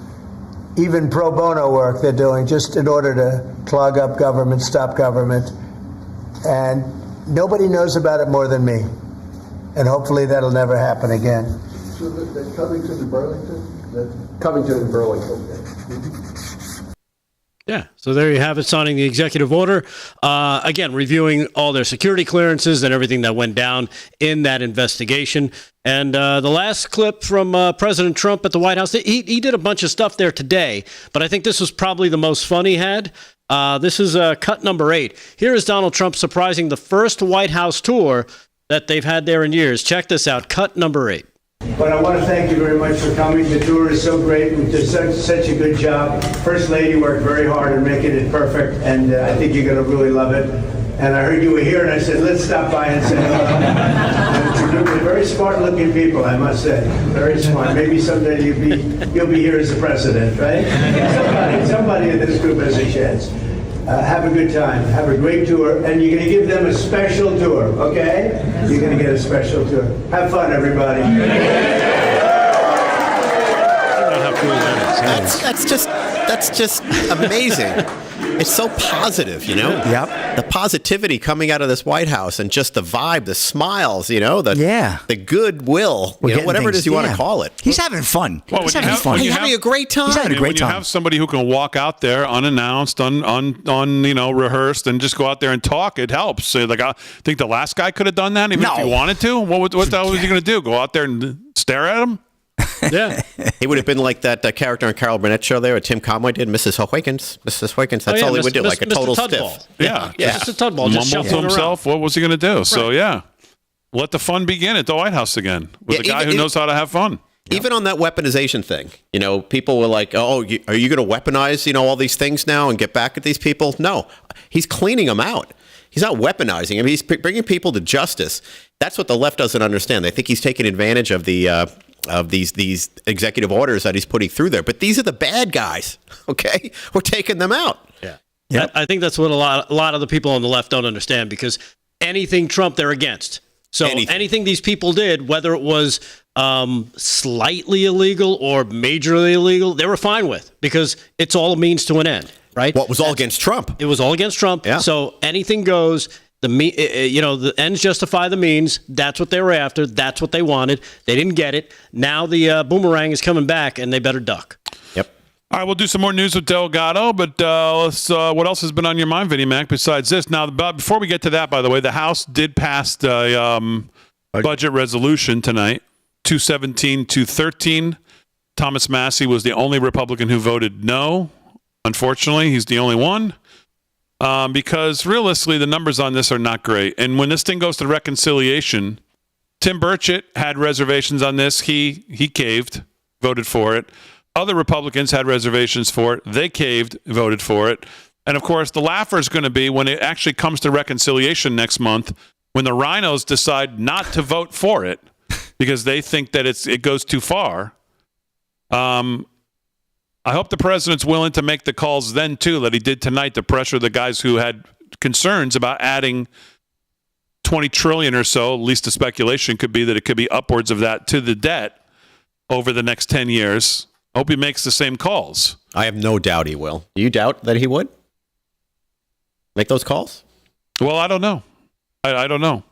even pro bono work they're doing just in order to clog up government, stop government. And nobody knows about it more than me. And hopefully that'll never happen again. So the Covington and Burlington? Covington and Burlington. Yeah, so there you have it, signing the executive order. Again, reviewing all their security clearances and everything that went down in that investigation. And the last clip from President Trump at the White House, he did a bunch of stuff there today, but I think this was probably the most fun he had. This is cut number 8. Here is Donald Trump surprising the first White House tour that they've had there in years. Check this out, cut number 8. But I want to thank you very much for coming. The tour is so great. We did such a good job. First Lady worked very hard in making it perfect, and I think you're going to really love it. And I heard you were here, and I said, let's stop by and say hello. And it's a group of very smart-looking people, I must say. Very smart. Maybe someday you'll be here as the president, right? Somebody in this group has a chance. Have a good time. Have a great tour. And you're going to give them a special tour, okay? You're going to get a special tour. Have fun, everybody. That's just amazing. It's so positive, you know? Yep. The positivity coming out of this White House and just the vibe, the smiles, you know? The goodwill, you know, whatever it is you want to call it. He's having fun. Well, He's having fun. He's having a great time. He's having a great when time. you have somebody who can walk out there unannounced, rehearsed, and just go out there and talk, it helps. So, like, I think the last guy could have done that, even if he wanted to. What the hell was he going to do? Go out there and stare at him? Yeah. He would have been like that character on Carol Burnett show there, where Tim Conway did, Mrs. Hawkins. That's all he would do, like a total stiff. Yeah. Just a Tudball. Just Mumble to himself. What was he going to do? Right. So, yeah. Let the fun begin at the White House again with a guy who knows how to have fun. Even on that weaponization thing, you know, people were like, oh, are you going to weaponize, you know, all these things now and get back at these people? No, he's cleaning them out. He's not weaponizing them. He's bringing people to justice. That's what the left doesn't understand. They think he's taking advantage of these executive orders that he's putting through there. But these are the bad guys, okay? We're taking them out. Yeah. I think that's what a lot of the people on the left don't understand, because anything Trump, they're against. So anything these people did, whether it was slightly illegal or majorly illegal, they were fine with, because it's all a means to an end, right? What was all against Trump? It was all against Trump. Yeah. So anything goes. The ends justify the means. That's what they were after. That's what they wanted. They didn't get it. Now the boomerang is coming back, and they better duck. Yep. All right, we'll do some more news with Delgado, but let's. What else has been on your mind, Vinnie Mac, besides this? Now, before we get to that, by the way, the House did pass the budget resolution tonight, 217-213. Thomas Massey was the only Republican who voted no. Unfortunately, he's the only one. Because realistically, the numbers on this are not great. And when this thing goes to reconciliation, Tim Burchett had reservations on this. He caved, voted for it. Other Republicans had reservations for it. They caved, voted for it. And, of course, the laugher is going to be when it actually comes to reconciliation next month, when the rhinos decide not to vote for it because they think that it goes too far. I hope the president's willing to make the calls then, too, that he did tonight to pressure the guys who had concerns about adding $20 trillion or so. At least the speculation could be that it could be upwards of that to the debt over the next 10 years. I hope he makes the same calls. I have no doubt he will. Do you doubt that he would make those calls? Well, I don't know. I don't know.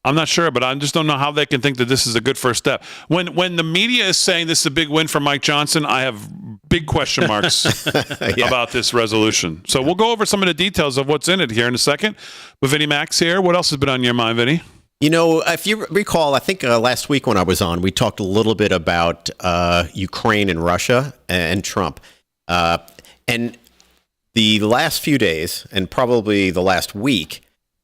I'm not sure, but I just don't know how they can think that this is a good first step. When the media is saying this is a big win for Mike Johnson, I have big question marks about this resolution. So we'll go over some of the details of what's in it here in a second. But Vinnie Mac's here. What else has been on your mind, Vinnie? You know, if you recall, I think last week when I was on, we talked a little bit about Ukraine and Russia and Trump. And the last few days, and probably the last week,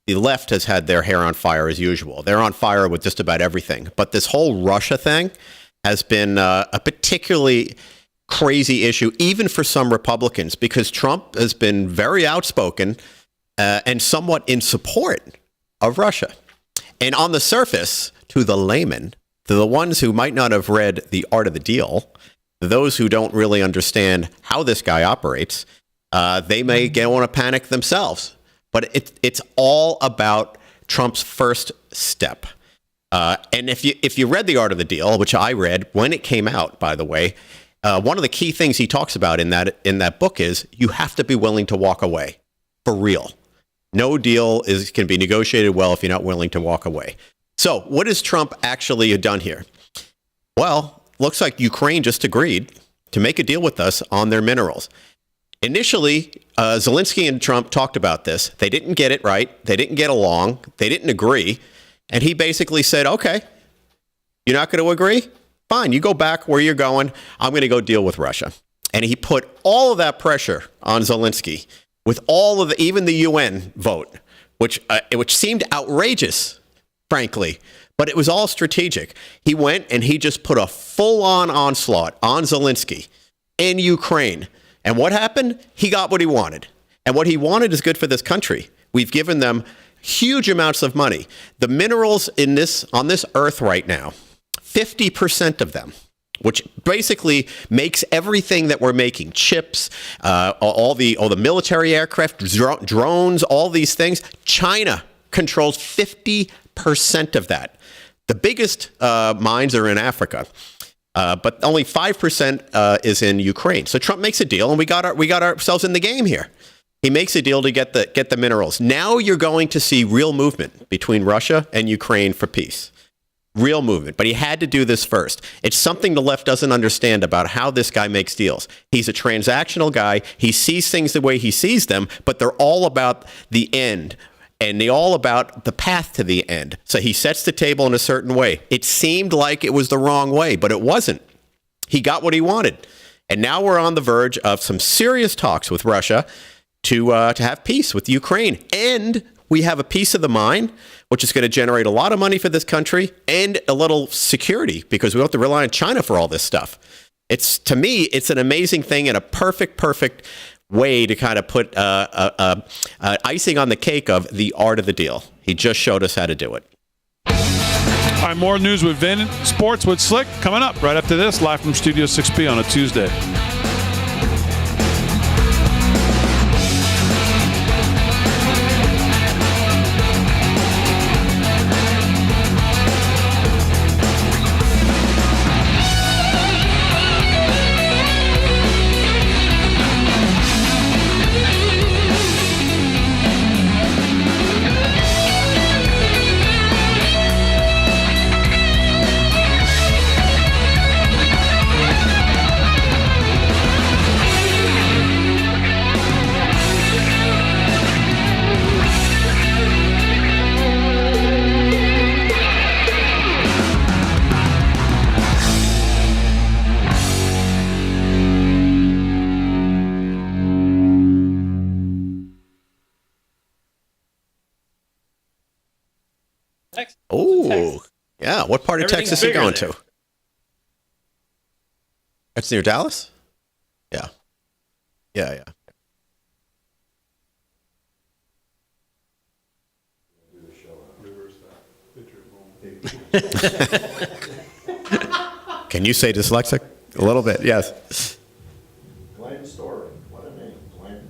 the left has had their hair on fire as usual. They're on fire with just about everything. But this whole Russia thing has been a particularly crazy issue, even for some Republicans, because Trump has been very outspoken and somewhat in support of Russia. And on the surface, to the layman, to the ones who might not have read The Art of the Deal, those who don't really understand how this guy operates, they may want to panic themselves. But it's all about Trump's first step. And if you read The Art of the Deal, which I read when it came out, by the way, one of the key things he talks about in that book is you have to be willing to walk away for real. No deal can be negotiated well if you're not willing to walk away. So what has Trump actually done here? Well, looks like Ukraine just agreed to make a deal with us on their minerals. Initially, Zelensky and Trump talked about this. They didn't get it right. They didn't get along. They didn't agree. And he basically said, okay, you're not going to agree? Fine, you go back where you're going. I'm going to go deal with Russia. And he put all of that pressure on Zelensky with all of even the UN vote, which seemed outrageous, frankly. But it was all strategic. He went and he just put a full-on onslaught on Zelensky in Ukraine. And what happened? He got what he wanted. And what he wanted is good for this country. We've given them huge amounts of money. The minerals on this earth right now, 50% of them, which basically makes everything that we're making, chips, all the military aircraft, drones, all these things, China controls 50% of that. The biggest mines are in Africa. But only 5% is in Ukraine. So Trump makes a deal, and we got ourselves in the game here. He makes a deal to get the minerals. Now you're going to see real movement between Russia and Ukraine for peace. Real movement. But he had to do this first. It's something the left doesn't understand about how this guy makes deals. He's a transactional guy. He sees things the way he sees them, but they're all about the end. And they're all about the path to the end. So he sets the table in a certain way. It seemed like it was the wrong way, but it wasn't. He got what he wanted. And now we're on the verge of some serious talks with Russia to have peace with Ukraine. And we have a piece of the mine, which is going to generate a lot of money for this country and a little security because we don't have to rely on China for all this stuff. To me, it's an amazing thing and a perfect way to kind of put icing on the cake of The Art of the Deal. He just showed us how to do it. All right, more news with Vin, sports with Slick coming up right after this, live from Studio 6B on a Tuesday. What part of Everything's Texas are you bigger going there. to? That's near Dallas? Yeah. Yeah. Can you say dyslexic? A little bit, yes. Glenn Story, what a name, Glenn.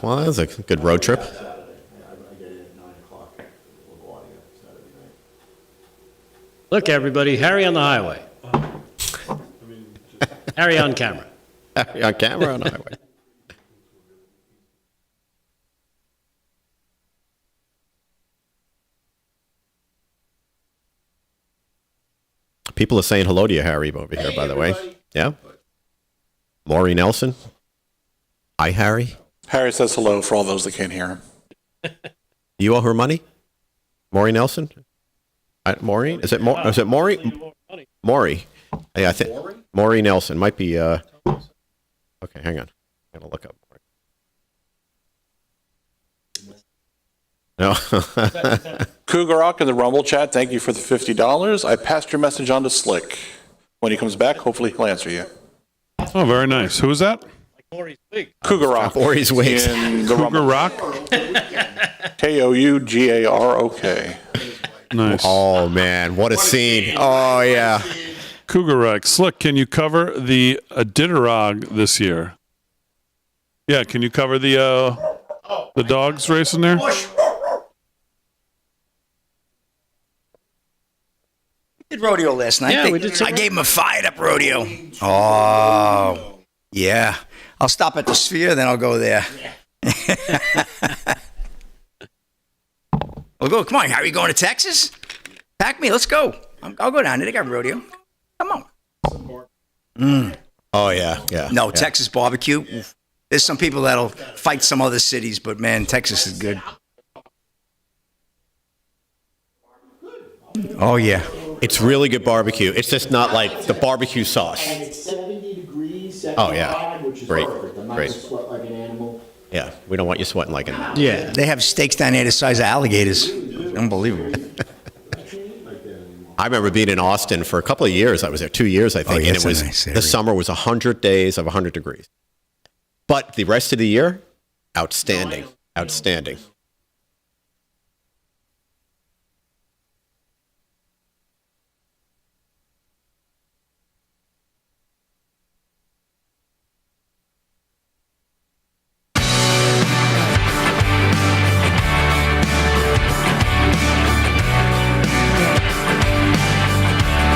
Well, that was a good road trip. Saturday, I get in at 9 o'clock, LaGuardia, Saturday night. Look, everybody, Harry on the highway. Harry on camera. On camera on the highway. People are saying hello to you, Harry, over here, by the way. Yeah. Maury Nelson. Hi, Harry. Harry says hello for all those that can't hear him. You owe her money? Maury Nelson? Maureen? Is it Maury? Maury. Yeah, I think Maury Nelson might be. Okay, hang on. I'm gonna look up. No. Cougar Rock in the Rumble chat, thank you for the $50. I passed your message on to Slick. When he comes back, hopefully he'll answer you. Oh, very nice. Who was that? Cougar Rock. Maury's wigs. In the Cougar Rumble. Rock? Kougarok. Nice. Oh man, what a scene! Oh yeah. Cougar Rock. Slick, can you cover the Iditarod this year? Yeah, can you cover the dogs racing there? Did rodeo last night. Yeah, we did some I gave him a fired up rodeo. Oh, yeah. I'll stop at the Sphere, then I'll go there. We'll go. Come on, Harry. Going to Texas? Pack me. Let's go. I'll go down there. They got rodeo. Come on. Oh yeah. No, Texas barbecue. There's some people that'll fight some other cities, but man, Texas is good. Oh yeah. It's really good barbecue. It's just not like the barbecue sauce. And it's 70 degrees, Oh, yeah. 75, which is Great, perfect. I'm not great. gonna sweat like an animal. Yeah, we don't want you sweating like an. Yeah. They have steaks down there the size of alligators. Unbelievable. I remember being in Austin for a couple of years. I was there 2 years, I think, yeah, and it's it a was nice area. the summer was 100 days of 100 degrees. But the rest of the year, outstanding, outstanding.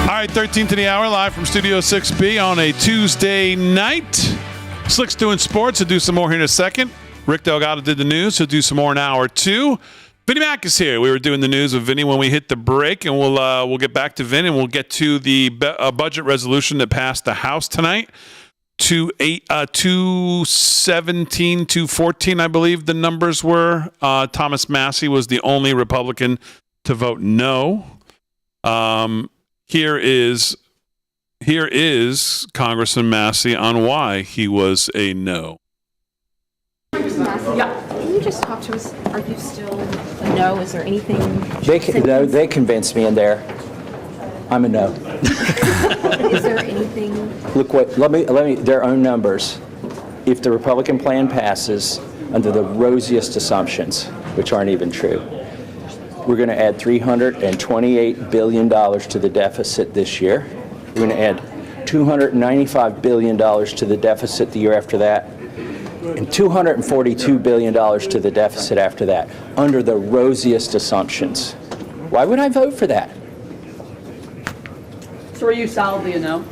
All right, 13 to the hour, live from Studio 6B on a Tuesday night. Slick's doing sports. He'll do some more here in a second. Rick Delgado did the news. He'll do some more in hour two. Vinny Mac is here. We were doing the news with Vinny when we hit the break, and we'll get back to Vin, and we'll get to the budget resolution that passed the House tonight. 217, 214, I believe the numbers were. Thomas Massey was the only Republican to vote no. Here is Congressman Massey on why he was a no. Yeah. Can you just talk to us? Are you still a no? Is there anything? They convinced me in there. I'm a no. Is there anything? Look what. Let me. Their own numbers. If the Republican plan passes under the rosiest assumptions, which aren't even true, we're going to add $328 billion to the deficit this year. We're going to add $295 billion to the deficit the year after that, and $242 billion to the deficit after that, under the rosiest assumptions. Why would I vote for that? So are you solidly a no?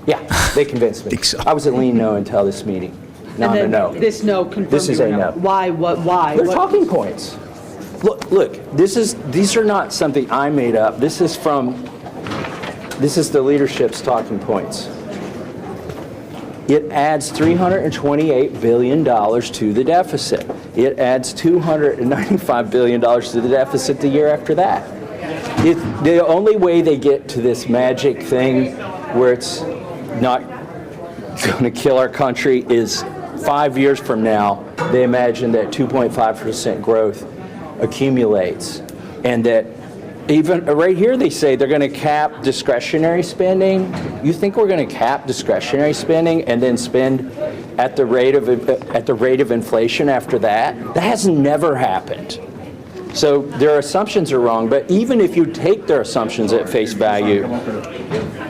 Yeah, they convinced me. Think so. I was a lean no until this meeting. Now I'm a no. This no confirmed. This is you're a no. Why? Why? They're talking points. Look. These are not something I made up. This is the leadership's talking points. It adds $328 billion to the deficit. It adds $295 billion to the deficit the year after that. The only way they get to this magic thing where it's not going to kill our country is 5 years from now, they imagine that 2.5% growth accumulates. and that even right here they say they're going to cap discretionary spending. You think we're going to cap discretionary spending and then spend at the rate of inflation after that? That has never happened. So their assumptions are wrong, but even if you take their assumptions at face value,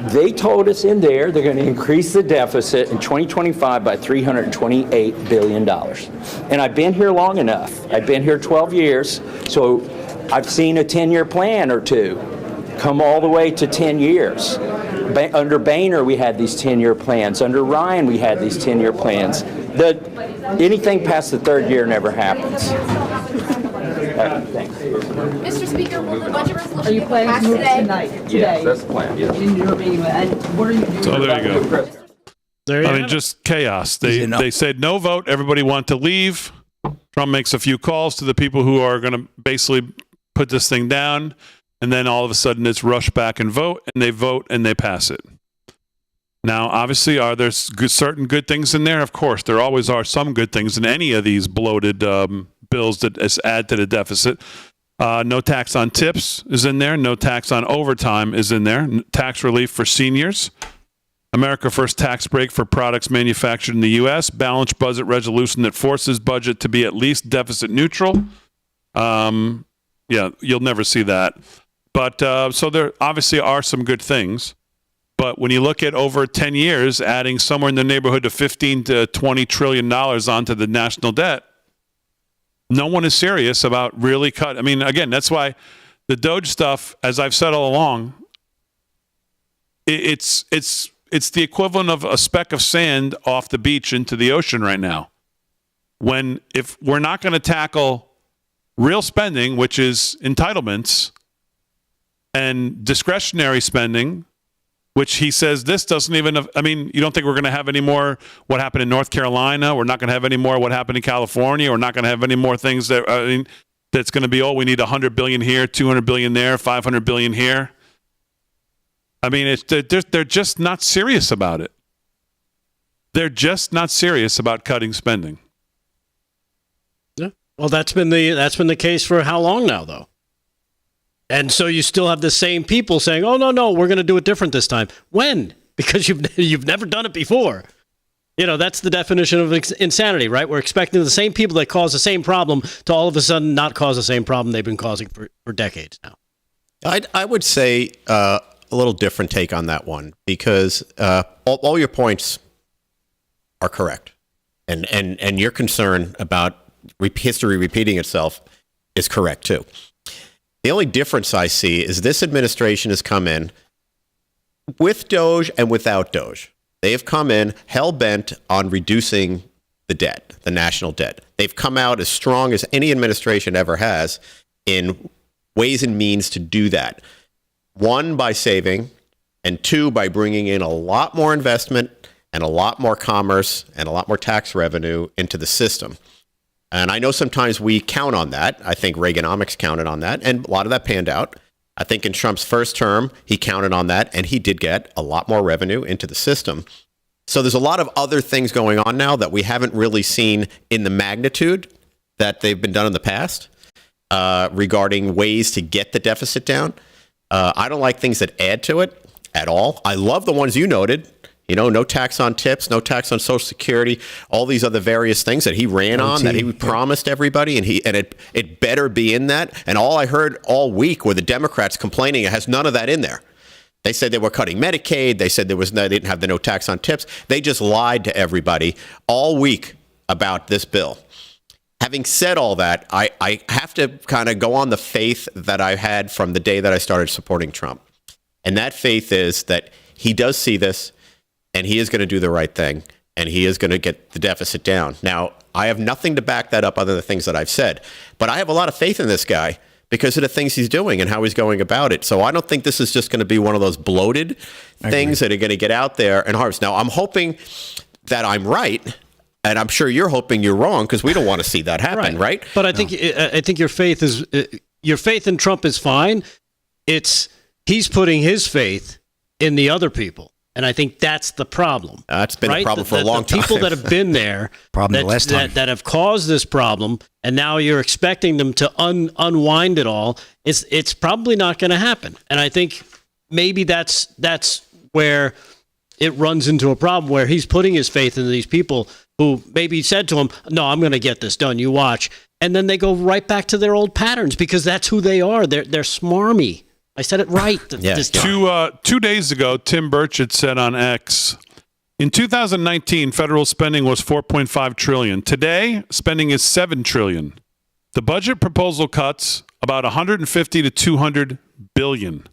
they told us in there they're going to increase the deficit in 2025 by $328 billion. And I've been here long enough. I've been here 12 years, so I've seen a 10-year plan or two come all the way to 10 years. Under Boehner, we had these 10-year plans. Under Ryan, we had these 10-year plans. Anything past the third year never happens. Thanks. Mr. Speaker, will the budget resolution Are you planning pass to move today? tonight? Yes, that's the plan, yes. In your meeting, and what are you doing? So there you go. There you I have mean, it. just chaos. They said no vote. Everybody wanted to leave. Trump makes a few calls to the people who are going to basically put this thing down, and then all of a sudden it's rush back and vote, and they vote and they pass it. Now, obviously, are there certain good things in there? Of course, there always are some good things in any of these bloated bills that add to the deficit. No tax on tips is in there. No tax on overtime is in there. Tax relief for seniors. America First tax break for products manufactured in the U.S. Balanced budget resolution that forces budget to be at least deficit neutral. Yeah, you'll never see that. But so there obviously are some good things. But when you look at over 10 years, adding somewhere in the neighborhood of $15 to $20 trillion onto the national debt, no one is serious about really cut. I mean, again, that's why the Doge stuff, as I've said all along, it's the equivalent of a speck of sand off the beach into the ocean right now. If we're not going to tackle real spending, which is entitlements, and discretionary spending, which he says this doesn't even, I mean, you don't think we're going to have any more what happened in North Carolina? We're not going to have any more what happened in California? We're not going to have any more things that, I mean, that's going to be, we need $100 billion here, $200 billion there, $500 billion here. I mean, they're just not serious about it. They're just not serious about cutting spending. Yeah. Well, that's been the case for how long now, though? And so you still have the same people saying, "Oh no, we're going to do it different this time." When? Because you've never done it before. You know, that's the definition of insanity, right? We're expecting the same people that cause the same problem to all of a sudden not cause the same problem they've been causing for decades now. I would say a little different take on that one, because all your points are correct, and your concern about history repeating itself is correct too. The only difference I see is this administration has come in with Doge and without Doge. They have come in hell-bent on reducing the debt, the national debt. They've come out as strong as any administration ever has in ways and means to do that. One, by saving, and two, by bringing in a lot more investment and a lot more commerce and a lot more tax revenue into the system. And I know sometimes we count on that. I think Reaganomics counted on that, and a lot of that panned out. I think in Trump's first term, he counted on that, and he did get a lot more revenue into the system. So there's a lot of other things going on now that we haven't really seen in the magnitude that they've been done in the past regarding ways to get the deficit down. I don't like things that add to it at all. I love the ones you noted. You know, no tax on tips, no tax on Social Security, all these other various things that he ran on, that he promised everybody, and it better be in that. And all I heard all week were the Democrats complaining it has none of that in there. They said they were cutting Medicaid. They said they didn't have the no tax on tips. They just lied to everybody all week about this bill. Having said all that, I have to kind of go on the faith that I had from the day that I started supporting Trump. And that faith is that he does see this, and he is going to do the right thing, and he is going to get the deficit down. Now, I have nothing to back that up other than the things that I've said, but I have a lot of faith in this guy because of the things he's doing and how he's going about it. So I don't think this is just going to be one of those bloated things that are going to get out there and harvest. Now, I'm hoping that I'm right, and I'm sure you're hoping you're wrong, because we don't want to see that happen, right? But I think your faith in Trump is fine. He's putting his faith in the other people. And I think that's the problem. It's been a problem for a long time. The people that have been there that have caused this problem, and now you're expecting them to unwind it all, it's probably not going to happen. And I think maybe that's where it runs into a problem, where he's putting his faith into these people who maybe said to him, no, I'm going to get this done, you watch. And then they go right back to their old patterns because that's who they are. They're smarmy. I said it right. This time. 2 days ago, Tim Burchett said on X, in 2019, federal spending was $4.5 trillion. Today, spending is $7 trillion. The budget proposal cuts about $150 to $200 billion.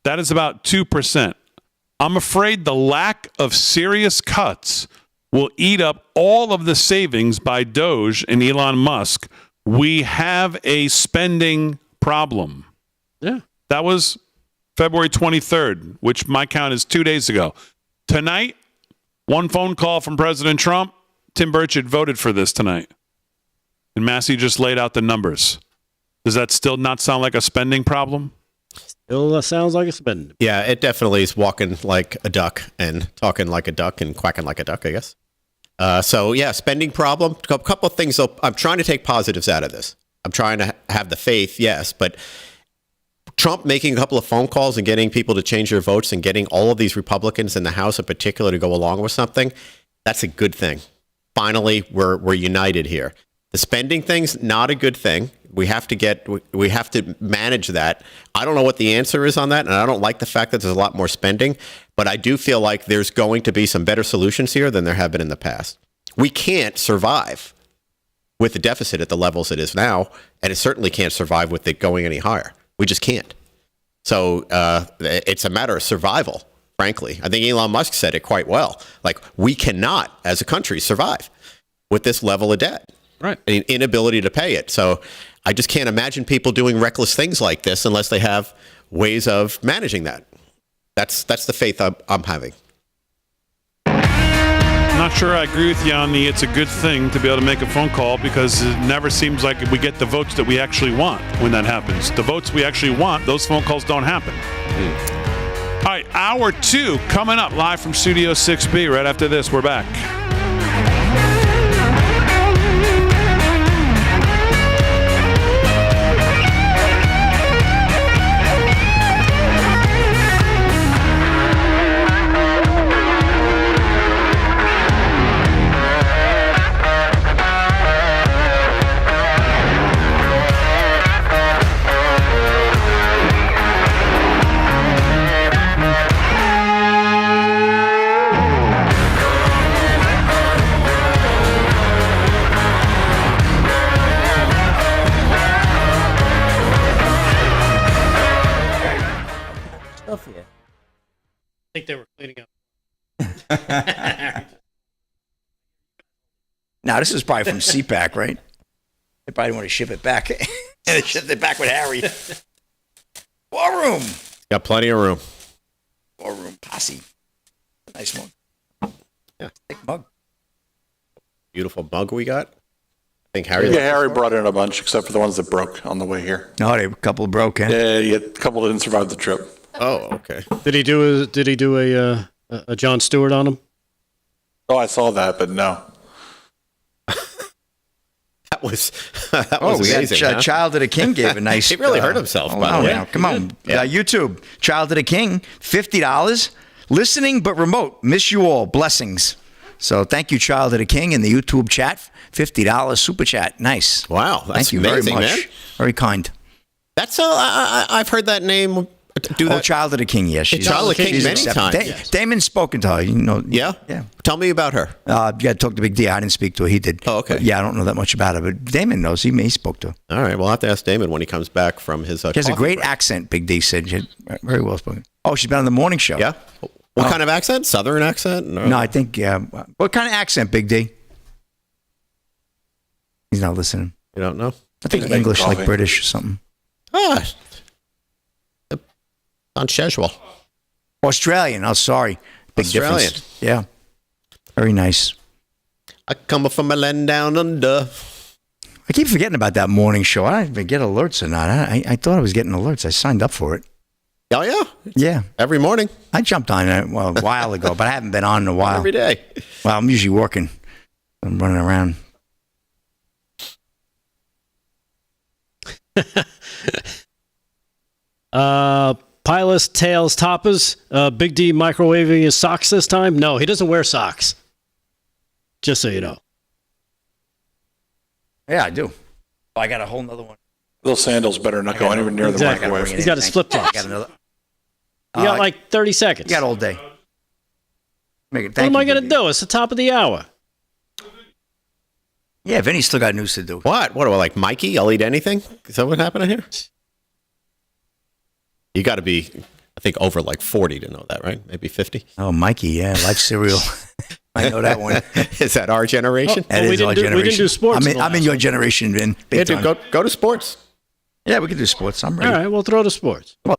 That is about 2%. I'm afraid the lack of serious cuts will eat up all of the savings by Doge and Elon Musk. We have a spending problem. Yeah. That was February 23rd, which my count is 2 days ago. Tonight, one phone call from President Trump. Tim Burchett voted for this tonight. And Massey just laid out the numbers. Does that still not sound like a spending problem? Still sounds like a spending. Yeah, it definitely is walking like a duck and talking like a duck and quacking like a duck, I guess. So, yeah, spending problem. A couple of things. I'm trying to take positives out of this. I'm trying to have the faith, yes, but Trump making a couple of phone calls and getting people to change their votes and getting all of these Republicans in the House in particular to go along with something, that's a good thing. Finally, we're united here. The spending thing's not a good thing. We have to manage that. I don't know what the answer is on that, and I don't like the fact that there's a lot more spending, but I do feel like there's going to be some better solutions here than there have been in the past. We can't survive with the deficit at the levels it is now, and it certainly can't survive with it going any higher. We just can't. So it's a matter of survival, frankly. I think Elon Musk said it quite well. Like, we cannot, as a country, survive with this level of debt. Right. An inability to pay it. So I just can't imagine people doing reckless things like this unless they have ways of managing that. That's the faith I'm having. I'm not sure I agree with you on the it's a good thing to be able to make a phone call, because it never seems like we get the votes that we actually want when that happens. The votes we actually want, those phone calls don't happen. All right, hour 2 coming up live from Studio 6B. Right after this, we're back. I think they were cleaning up. Now, this is probably from CPAC, right? They probably want to ship it back. They shipped it back with Harry. War room. Got plenty of room. War room posse. Nice mug. Yeah. Big mug. Beautiful mug we got. I think Harry. Yeah, Harry brought in a bunch, except for the ones that broke on the way here. No, a couple broke, huh? Yeah, a couple didn't survive the trip. Oh, okay. Did he do a Jon Stewart on him? Oh, I saw that, but no. That was we amazing. had Child of the King gave a nice. He really hurt himself, by the way. Now, come on. YouTube, Child of the King, $50. Listening but remote. Miss you all. Blessings. So thank you, Child of the King, in the YouTube chat. $50 super chat. Nice. Wow. That's thank you amazing, very much. Man. Very kind. That's I've heard that name. Child of the King, yes. Child of the King many times. Yes. Damon's spoken to her, you know. Yeah? Yeah. Tell me about her. You got to talk to Big D. I didn't speak to her. He did. Oh, okay. But yeah, I don't know that much about her, but Damon knows. He spoke to her. All right, we'll have to ask Damon when he comes back from his She has a great break. accent, Big D said. Very well spoken. Oh, she's been on the morning show. Yeah? What kind of accent? Southern accent? No, I think, what kind of accent, Big D? He's not listening. You don't know? I think English, like British or something. Ah. On Sheshwell. Australian. Oh, sorry. Big Australian. difference. Yeah. Very nice. I come from a land down under. I keep forgetting about that morning show. I don't even get alerts or not. I thought I was getting alerts. I signed up for it. Oh, yeah? Yeah. Every morning. I jumped on it a while ago, but I haven't been on in a while. Every day. Well, I'm usually working. I'm running around. Pilus, tails, tapas. Big D microwaving his socks this time? No, he doesn't wear socks. Just so you know. Yeah, I do. Oh, I got a whole nother one. Those sandals better not go anywhere near the microwave. He's got his flip-flops. You got like 30 seconds. You got all day. What am I going to do? It's the top of the hour. Yeah, Vinny's still got news to do. What? What do I like, Mikey? I'll eat anything? Is that what happened here? You got to be, I think, over like 40 to know that, right? Maybe 50. Oh, Mikey, yeah, life cereal. I know that one. Is that our generation? That is our generation. We didn't do sports. I'm in your generation, Vin. Yeah, dude, go to sports. Yeah, we can do sports. I'm ready. All right, we'll throw to sports. Well,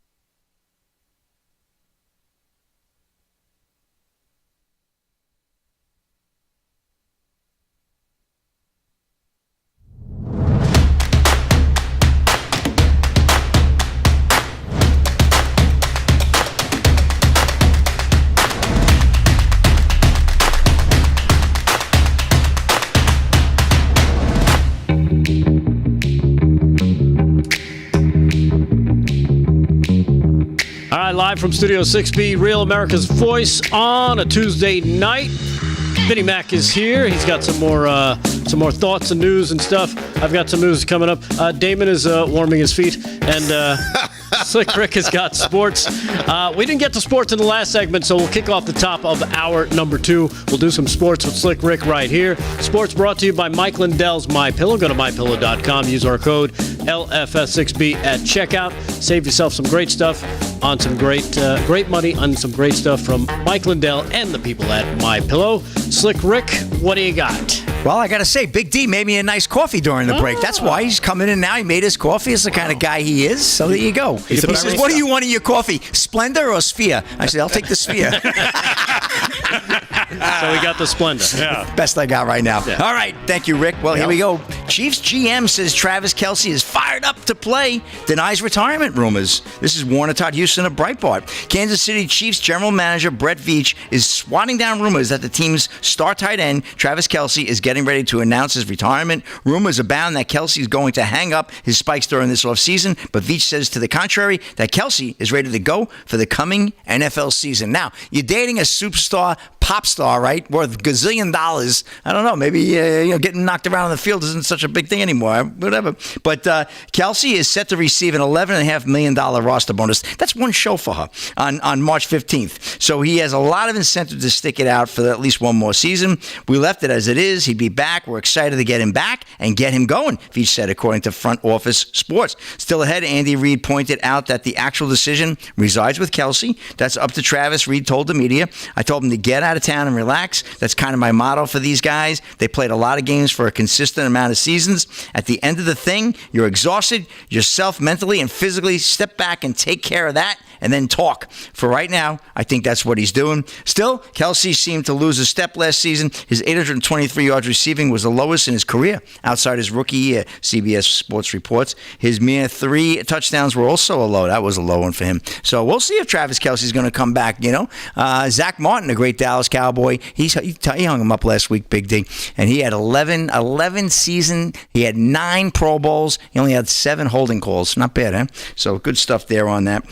All right, live from Studio 6B, Real America's Voice on a Tuesday night. Vinny Mac is here. He's got some more thoughts and news and stuff. I've got some news coming up. Damon is warming his feet, and Slick Rick has got sports. We didn't get to sports in the last segment, so we'll kick off the top of hour number 2. We'll do some sports with Slick Rick right here. Sports brought to you by Mike Lindell's MyPillow. Go to mypillow.com. Use our code LFS6B at checkout. Save yourself some great stuff on some great money on some great stuff from Mike Lindell and the people at MyPillow. Slick Rick, what do you got? Well, I got to say, Big D made me a nice coffee during the break. That's why he's coming in now. He made his coffee. It's the kind of guy he is. So there you go. He says, what do you want in your coffee, Splendor or Sphere? I said, I'll take the Sphere. So we got the Splendor. Yeah. Best I got right now. Yeah. All right. Thank you, Rick. Well, here we go. Chiefs GM says Travis Kelce is fired up to play, denies retirement rumors. This is Warner Todd Houston of Breitbart. Kansas City Chiefs general manager Brett Veach is swatting down rumors that the team's star tight end, Travis Kelce, is getting ready to announce his retirement. Rumors abound that Kelce is going to hang up his spikes during this offseason, but Veach says to the contrary, that Kelce is ready to go for the coming NFL season. Now, you're dating a superstar, pop star, right, worth gazillion dollars. I don't know, maybe getting knocked around on the field isn't such a big thing anymore, whatever. But Kelce is set to receive an $11.5 million roster bonus. That's one show for her on March 15th. So he has a lot of incentive to stick it out for at least one more season. We left it as it is. He'd be back. We're excited to get him back and get him going, Veach said, according to Front Office Sports. Still ahead, Andy Reid pointed out that the actual decision resides with Kelce. That's up to Travis, Reid told the media. I told him to get out of town and relax. That's kind of my motto for these guys. They played a lot of games for a consistent amount of seasons. At the end of the thing, you're exhausted yourself mentally and physically. Step back and take care of that and then talk. For right now, I think that's what he's doing. Still, Kelce seemed to lose a step last season. His 823 yards receiving was the lowest in his career outside his rookie year, CBS Sports reports. His mere 3 touchdowns were also a low. That was a low one for him. So we'll see if Travis Kelce's going to come back, Zach Martin, a great Dallas Cowboy, he hung him up last week, Big D, and he had 11 season. He had 9 Pro Bowls. He only had 7 holding calls. Not bad, huh? So good stuff there on that.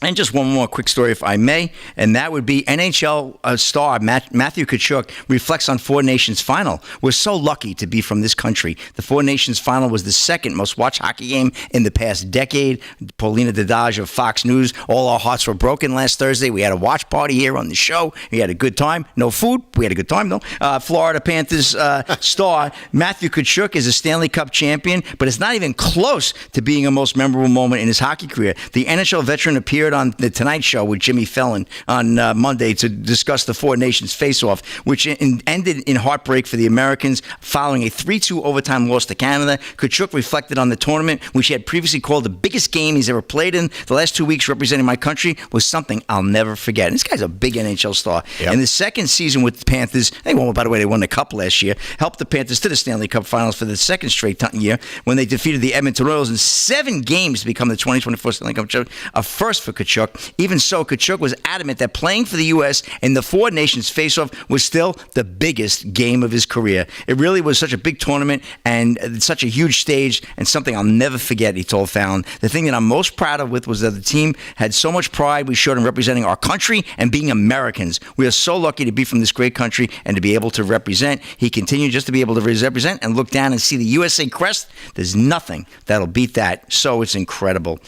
And just one more quick story, if I may, and that would be NHL star Matthew Tkachuk reflects on Four Nations Final. We're so lucky to be from this country. The Four Nations Final was the second most watched hockey game in the past decade. Paulina Dadaj of Fox News, all our hearts were broken last Thursday. We had a watch party here on the show. We had a good time. No food. We had a good time, though. Florida Panthers star Matthew Tkachuk is a Stanley Cup champion, but it's not even close to being a most memorable moment in his hockey career. The NHL veteran appeared appeared on the Tonight Show with Jimmy Fallon on Monday to discuss the four nations face-off, which ended in heartbreak for the Americans following a 3-2 overtime loss to Canada. Kachuk reflected on the tournament, which he had previously called the biggest game he's ever played in. The last 2 weeks representing my country was something I'll never forget. And this guy's a big NHL star. Yep. And the second season with the Panthers, they won the Cup last year, helped the Panthers to the Stanley Cup Finals for the second straight year when they defeated the Edmonton Oilers in 7 games to become the 2024 Stanley Cup champion, a first for Kachuk. Even so, Kachuk was adamant that playing for the U.S. in the four nations face-off was still the biggest game of his career. It really was such a big tournament and such a huge stage and something I'll never forget, he told Fallon. The thing that I'm most proud of was that the team had so much pride we showed in representing our country and being Americans. We are so lucky to be from this great country and to be able to represent. He continued just to be able to represent and look down and see the USA crest. There's nothing that'll beat that. So it's incredible.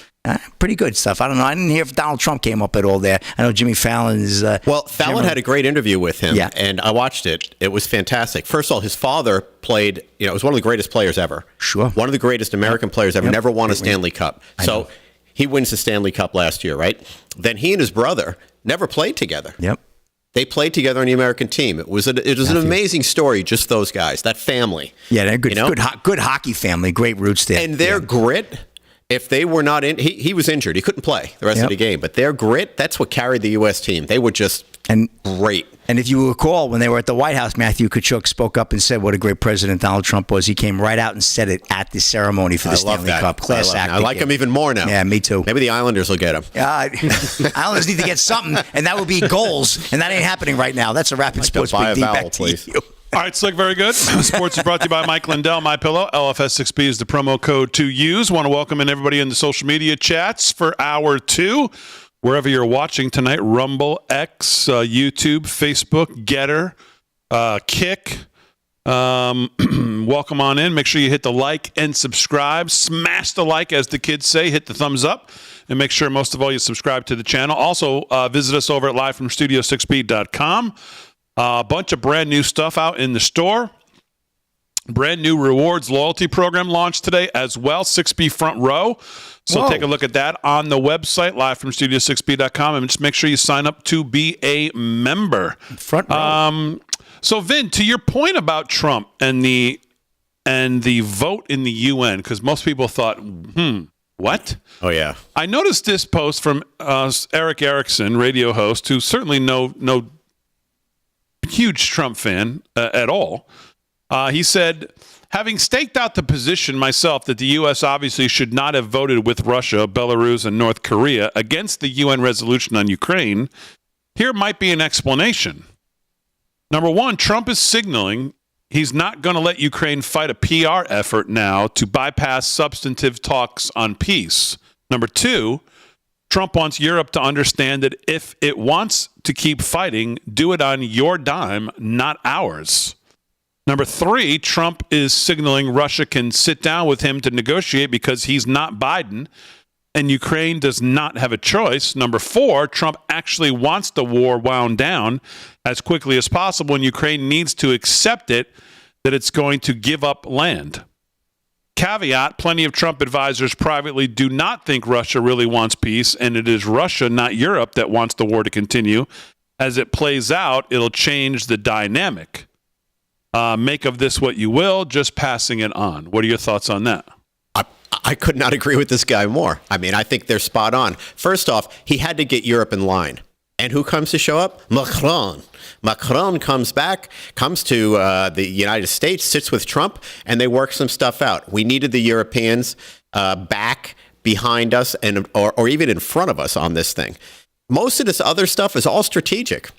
Pretty good stuff. I don't know. I didn't hear if Donald Trump came up at all there. I know Jimmy Fallon is... well, Fallon had a great interview with him, and I watched it. It was fantastic. First of all, his father played, was one of the greatest players ever. Sure. One of the greatest American players ever. Never won a Stanley Cup. So he wins the Stanley Cup last year, right? Then he and his brother never played together. Yep. They played together on the American team. It was an amazing story, just those guys, that family. Yeah, they're good, good hockey family, great roots there. And their grit, if they were not in, he was injured. He couldn't play the rest of the game. But their grit, that's what carried the U.S. team. They were just great. And if you recall, when they were at the White House, Matthew Kachuk spoke up and said what a great president Donald Trump was. He came right out and said it at the ceremony for the Stanley Cup. Class act. I like him even more now. Yeah, me too. Maybe the Islanders will get him. Islanders need to get something, and that would be goals. And that ain't happening right now. That's a Rapid Sports Big D back to you. All right, Slick, very good. Sports is brought to you by Mike Lindell, MyPillow. LFS6B is the promo code to use. Want to welcome in everybody in the social media chats for hour 2. Wherever you're watching tonight, Rumble, X, YouTube, Facebook, Getter, Kick. Welcome on in. Make sure you hit the like and subscribe. Smash the like, as the kids say. Hit the thumbs up. And make sure, most of all, you subscribe to the channel. Also, visit us over at livefromstudio6b.com. A bunch of brand new stuff out in the store. Brand new rewards loyalty program launched today as well, 6B Front Row. So take a look at that on the website, livefromstudio6b.com, and just make sure you sign up to be a member. Front Row. So, Vin, to your point about Trump and the vote in the UN, because most people thought, what? Oh, yeah. I noticed this post from Eric Erickson, radio host, who's certainly no huge Trump fan at all. He said, having staked out the position myself that the U.S. obviously should not have voted with Russia, Belarus, and North Korea against the UN resolution on Ukraine, here might be an explanation. Number one, Trump is signaling he's not going to let Ukraine fight a PR effort now to bypass substantive talks on peace. Number two, Trump wants Europe to understand that if it wants to keep fighting, do it on your dime, not ours. Number three, Trump is signaling Russia can sit down with him to negotiate because he's not Biden and Ukraine does not have a choice. Number four, Trump actually wants the war wound down as quickly as possible, and Ukraine needs to accept it, that it's going to give up land. Caveat, plenty of Trump advisors privately do not think Russia really wants peace, and it is Russia, not Europe, that wants the war to continue. As it plays out, it'll change the dynamic. Make of this what you will, just passing it on. What are your thoughts on that? I could not agree with this guy more. I mean, I think they're spot on. First off, he had to get Europe in line. And who comes to show up? Macron. Macron comes to the United States, sits with Trump, and they work some stuff out. We needed the Europeans back behind us or even in front of us on this thing. Most of this other stuff is all strategic.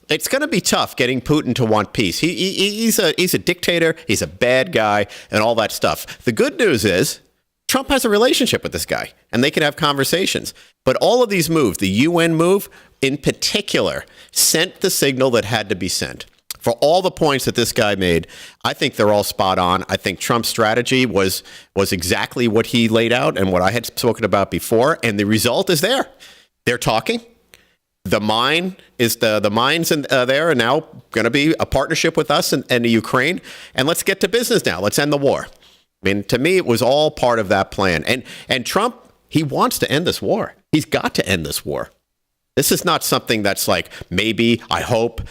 It's going to be tough getting Putin to want peace. He's a dictator. He's a bad guy and all that stuff. The good news is Trump has a relationship with this guy, and they can have conversations. But all of these moves, the UN move in particular, sent the signal that had to be sent. For all the points that this guy made, I think they're all spot on. I think Trump's strategy was exactly what he laid out and what I had spoken about before, and the result is there. They're talking. The mines there are now going to be a partnership with us and the Ukraine, and let's get to business now. Let's end the war. I mean, to me, it was all part of that plan. And Trump He wants to end this war. He's got to end this war. This is not something that's like, maybe, I hope,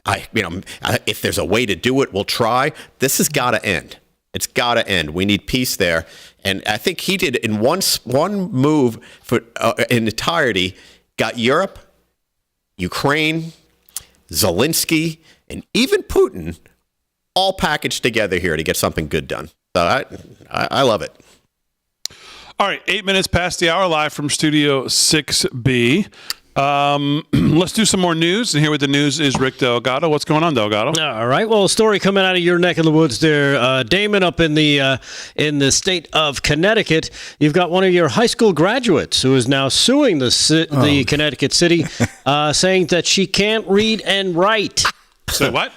if there's a way to do it, we'll try. This has got to end. It's got to end. We need peace there. And I think he did in one move for in entirety, got Europe, Ukraine, Zelensky, and even Putin all packaged together here to get something good done. So I love it. All right, 8 minutes past the hour, live from Studio 6B. Let's do some more news. And here with the news is Rick Delgado. What's going on, Delgado? All right. Well, a story coming out of your neck of the woods there, Damon, up in the state of Connecticut. You've got one of your high school graduates who is now suing the Connecticut city, saying that she can't read and write. Say what?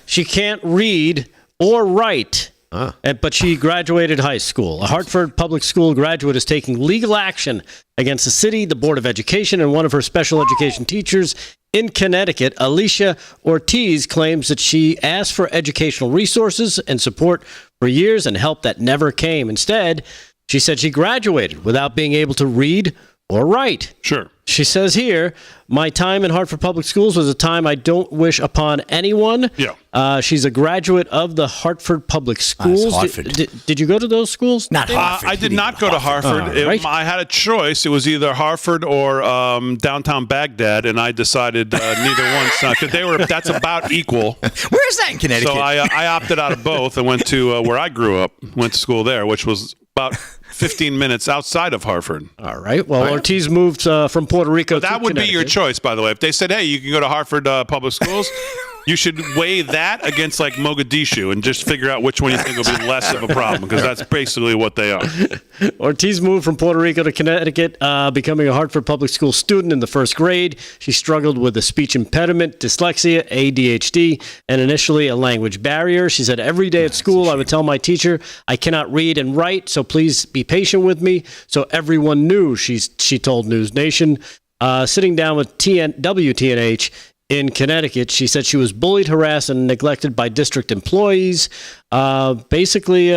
She can't read or write. But she graduated high school. A Hartford public school graduate is taking legal action against the city, the Board of Education, and one of her special education teachers in Connecticut. Alicia Ortiz claims that she asked for educational resources and support for years and help that never came. Instead, she said she graduated without being able to read or write. Sure. She says here, my time in Hartford Public Schools was a time I don't wish upon anyone. Yeah. She's a graduate of the Hartford Public Schools. Did you go to those schools? Not Hartford. I did not go to Hartford. Right. I had a choice. It was either Hartford or downtown Baghdad, and I decided neither one. Because that's about equal. Where is that in Connecticut? So I opted out of both and went to where I grew up, went to school there, which was about 15 minutes outside of Hartford. All right. Well, Ortiz moved from Puerto Rico to That would be your choice, by the way. If they said, hey, you can go to Hartford Public Schools, you should weigh that against like Mogadishu and just figure out which one you think will be less of a problem, because that's basically what they are. Ortiz moved from Puerto Rico to Connecticut, becoming a Hartford Public School student in the first grade. She struggled with a speech impediment, dyslexia, ADHD, and initially a language barrier. She said, every day at school, I would tell my teacher, I cannot read and write, so please be patient with me. So everyone knew, she told News Nation. Sitting down with WTNH in Connecticut, she said she was bullied, harassed, and neglected by district employees, basically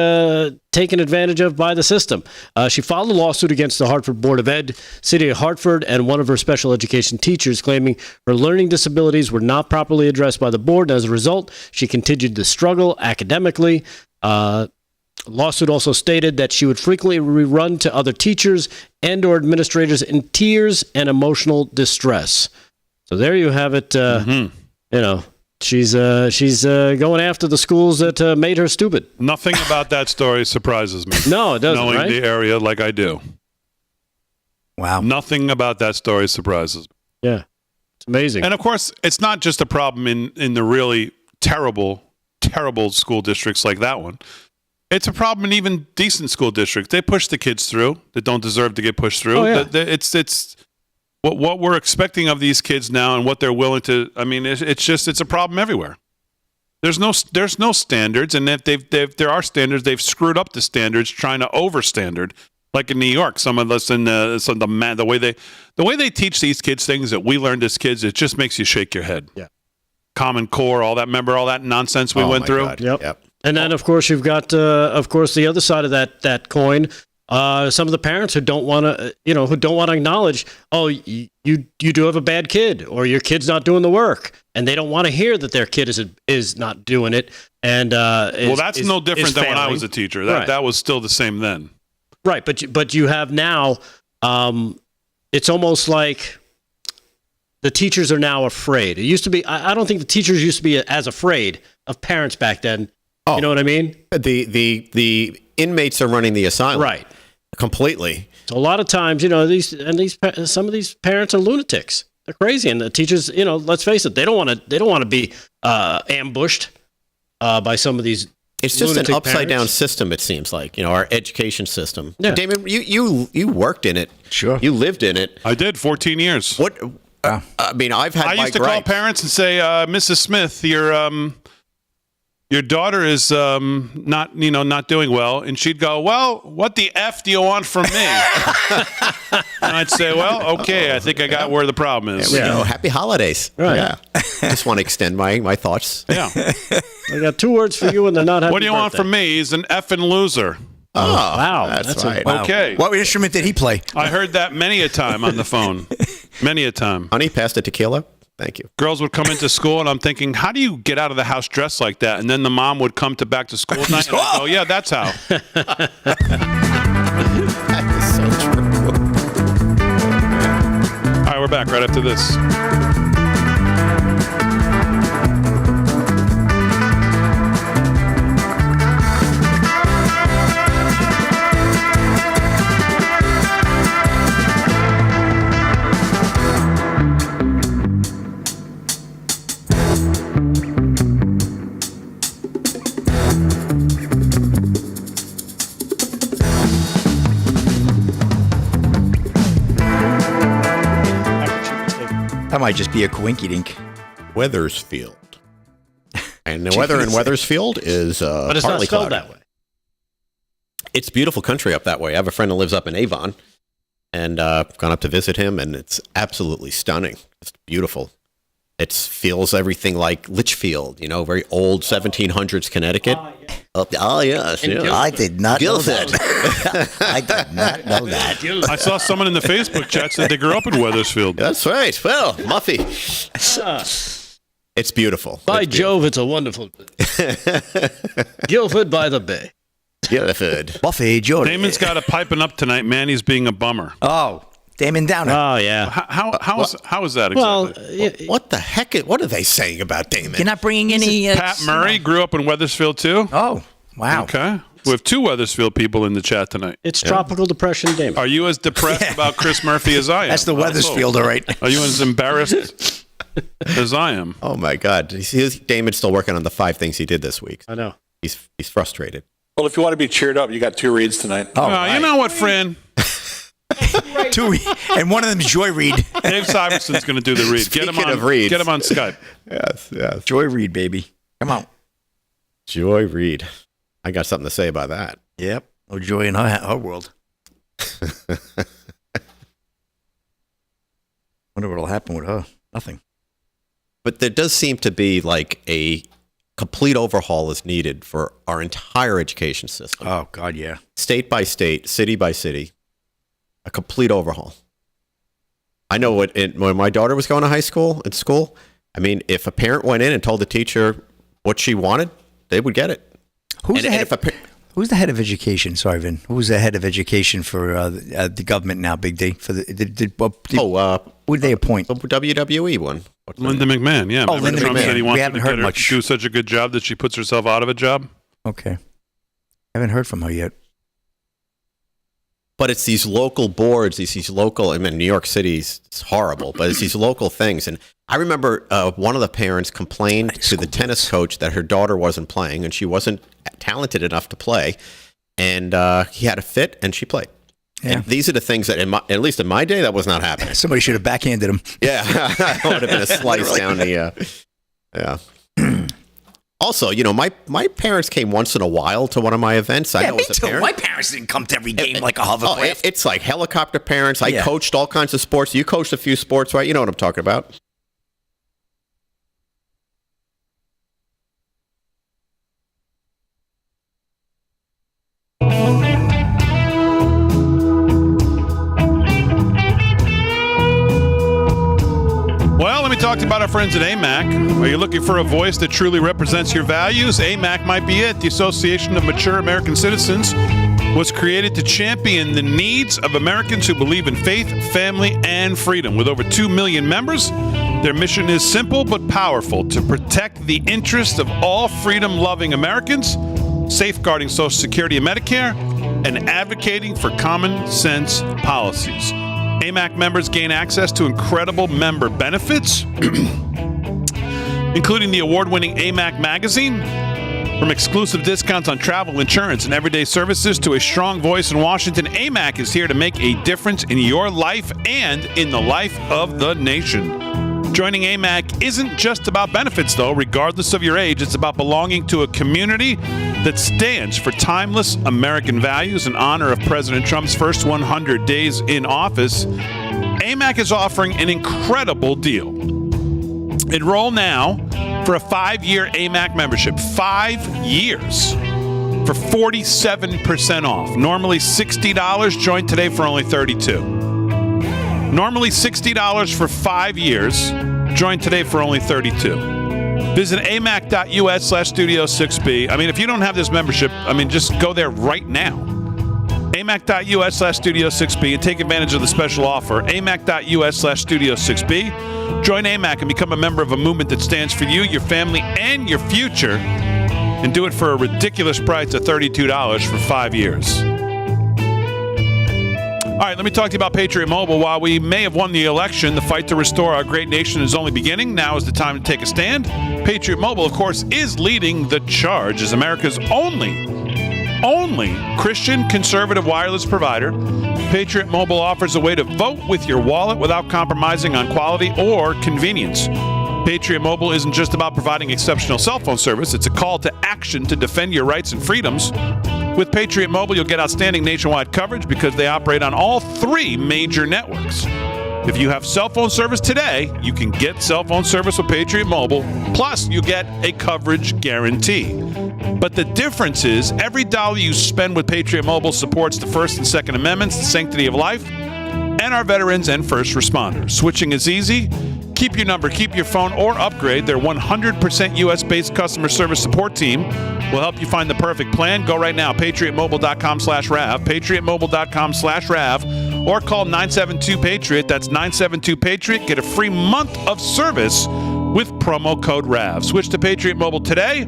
taken advantage of by the system. She filed a lawsuit against the Hartford Board of Ed, City of Hartford, and one of her special education teachers, claiming her learning disabilities were not properly addressed by the board. And as a result, she continued to struggle academically. Lawsuit also stated that she would frequently rerun to other teachers and or administrators in tears and emotional distress. So there you have it. You know, she's going after the schools that made her stupid. Nothing about that story surprises me. No, it doesn't. Knowing right? the area like I do. Wow. Nothing about that story surprises me. Yeah, it's amazing. And of course, it's not just a problem in the really terrible school districts like that one. It's a problem in even decent school districts. They push the kids through that don't deserve to get pushed through. Oh, yeah. It's what we're expecting of these kids now and what they're willing to. I mean, it's a problem everywhere. There's no standards, and if there are standards, they've screwed up the standards, trying to overstandard. Like in New York, some of us the way they teach these kids things that we learned as kids, it just makes you shake your head. Yeah. Common Core, all that. Remember all that nonsense we went through? God. Yep. And then, of course, you've got, the other side of that coin. Some of the parents who don't want to acknowledge, oh, you do have a bad kid, or your kid's not doing the work, and they don't want to hear that their kid is not doing it. And that's no different than when I was a teacher. That was still the same then. Right, but you have now. It's almost like the teachers are now afraid. It used to be. I don't think the teachers used to be as afraid of parents back then. Oh, you know what I mean? The inmates are running the asylum, right? Completely. So a lot of times, some of these parents are lunatics. They're crazy, and the teachers, let's face it, they don't want to be ambushed by some of these. It's just an upside down parents. system. It seems like our education system. Yeah. Damon, you worked in it. Sure. You lived in it. I did 14 years. What? I mean, I've had. I used to call parents and say, "Mrs. Smith, your daughter is not doing well," and she'd go, "Well, what the F do you want from me?" And I'd say, "Well, okay, I think I got where the problem is." There we go. Happy holidays. Right. Yeah. Just want to extend my thoughts. Yeah. I got two words for you, and they're not happy. What do you want from me? He's an effing loser. Oh, wow. That's right. Wow. Okay. What instrument did he play? I heard that many a time on the phone. Many a time. Honey, pass the tequila. Thank you. Girls would come into school, and I'm thinking, how do you get out of the house dressed like that? And then the mom would come to back to school night, and I go, yeah, that's how. That is so true. All right, we're back right after this. That might just be a coinky-dink. Weathersfield. And the weather in Weathersfield is But it's not partly spelled cloudy. that way. It's beautiful country up that way. I have a friend who lives up in Avon, and I've gone up to visit him, and it's absolutely stunning. It's beautiful. It feels everything like Litchfield, very old 1700s Connecticut. Yes. I did not know Guildford. that. I did not know that. I saw someone in the Facebook chat said they grew up in Weathersfield. That's right. Well, Muffy. It's beautiful. By Jove, it's a wonderful Guildford by the Bay. Guildford. Buffy Jordan. Damon's got a piping up tonight. Manny's being a bummer. Oh, Damon Downer. Oh, yeah. How is that exactly? Well, What the heck? What are they saying about Damon? You're not bringing any... Pat Murray grew up in Weathersfield, too? Oh, wow. Okay. We have 2 Weathersfield people in the chat tonight. it's tropical depression, Damon. Are you as depressed about Chris Murphy as I am? That's the Weathersfield, all right. Are you as embarrassed as I am? Oh, my God. Damon's still working on the 5 things he did this week. I know. He's frustrated. Well, if you want to be cheered up, you got 2 reads tonight. Oh, You know what, Fran? 2, and one of them is Joy Reid. Dave Syverson's going to do the read. Speaking of reads. Get him on Skype. Yes. Joy Reid, baby. Come on. Joy Reid. I got something to say about that. Yep. No joy in her world. Wonder what'll happen with her. Nothing. But there does seem to be like a complete overhaul is needed for our entire education system. Oh, God, yeah. State by state, city by city. A complete overhaul. I know when my daughter was going to school, I mean, if a parent went in and told the teacher what she wanted, they would get it. Who's the head of education? Sorry, Vin. Who's the head of education for the government now, Big D? For who did they appoint? The WWE one. Linda McMahon, yeah. Oh, Linda Trump McMahon. said he wants We haven't to heard get her much. to do such a good job that she puts herself out of a job. Okay. Haven't heard from her yet. But it's these local boards, these local, I mean, New York City's it's horrible, but it's these local things. And I remember one of the parents complained to the tennis coach that her daughter wasn't playing and she wasn't talented enough to play. And he had a fit and she played. Yeah. And these are the things that, at least in my day, that was not happening. Somebody should have backhanded him. Yeah, that would have been a slice down the, yeah. Also, my parents came once in a while to one of my events. I know me as a too. parent. My parents didn't come to every game like a hovercraft. It's like helicopter parents. I coached all kinds of sports. You coached a few sports, right? You know what I'm talking about. Well, let me talk to you about our friends at AMAC. Are you looking for a voice that truly represents your values? AMAC might be it. The Association of Mature American Citizens was created to champion the needs of Americans who believe in faith, family, and freedom. With over 2 million members, their mission is simple but powerful: to protect the interests of all freedom-loving Americans, safeguarding Social Security and Medicare, and advocating for common sense policies. AMAC members gain access to incredible member benefits, including the award-winning AMAC magazine, from exclusive discounts on travel, insurance, and everyday services to a strong voice in Washington. AMAC is here to make a difference in your life and in the life of the nation. Joining AMAC isn't just about benefits, though. Regardless of your age, it's about belonging to a community that stands for timeless American values. In honor of President Trump's first 100 days in office, AMAC is offering an incredible deal. Enroll now for a 5-year AMAC membership. 5 years for 47% off. Normally $60. Join today for only $32. Normally $60 for 5 years. Join today for only $32. Visit amac.us/Studio6B. I mean, if you don't have this membership, just go there right now. amac.us/Studio6B and take advantage of the special offer. amac.us/Studio6B. Join AMAC and become a member of a movement that stands for you, your family, and your future. And do it for a ridiculous price of $32 for 5 years. All right, let me talk to you about Patriot Mobile. While we may have won the election, the fight to restore our great nation is only beginning. Now is the time to take a stand. Patriot Mobile, of course, is leading the charge as America's only Christian conservative wireless provider. Patriot Mobile offers a way to vote with your wallet without compromising on quality or convenience. Patriot Mobile isn't just about providing exceptional cell phone service. It's a call to action to defend your rights and freedoms. With Patriot Mobile, you'll get outstanding nationwide coverage because they operate on all 3 major networks. If you have cell phone service today, you can get cell phone service with Patriot Mobile. Plus, you get a coverage guarantee. But the difference is every dollar you spend with Patriot Mobile supports the First and Second Amendments, the sanctity of life, and our veterans and first responders. Switching is easy. Keep your number, keep your phone, or upgrade. Their 100% U.S.-based customer service support team will help you find the perfect plan. Go right now, patriotmobile.com/RAV, patriotmobile.com/RAV, or call 972-PATRIOT. That's 972-PATRIOT. Get a free month of service with promo code RAV. Switch to Patriot Mobile today.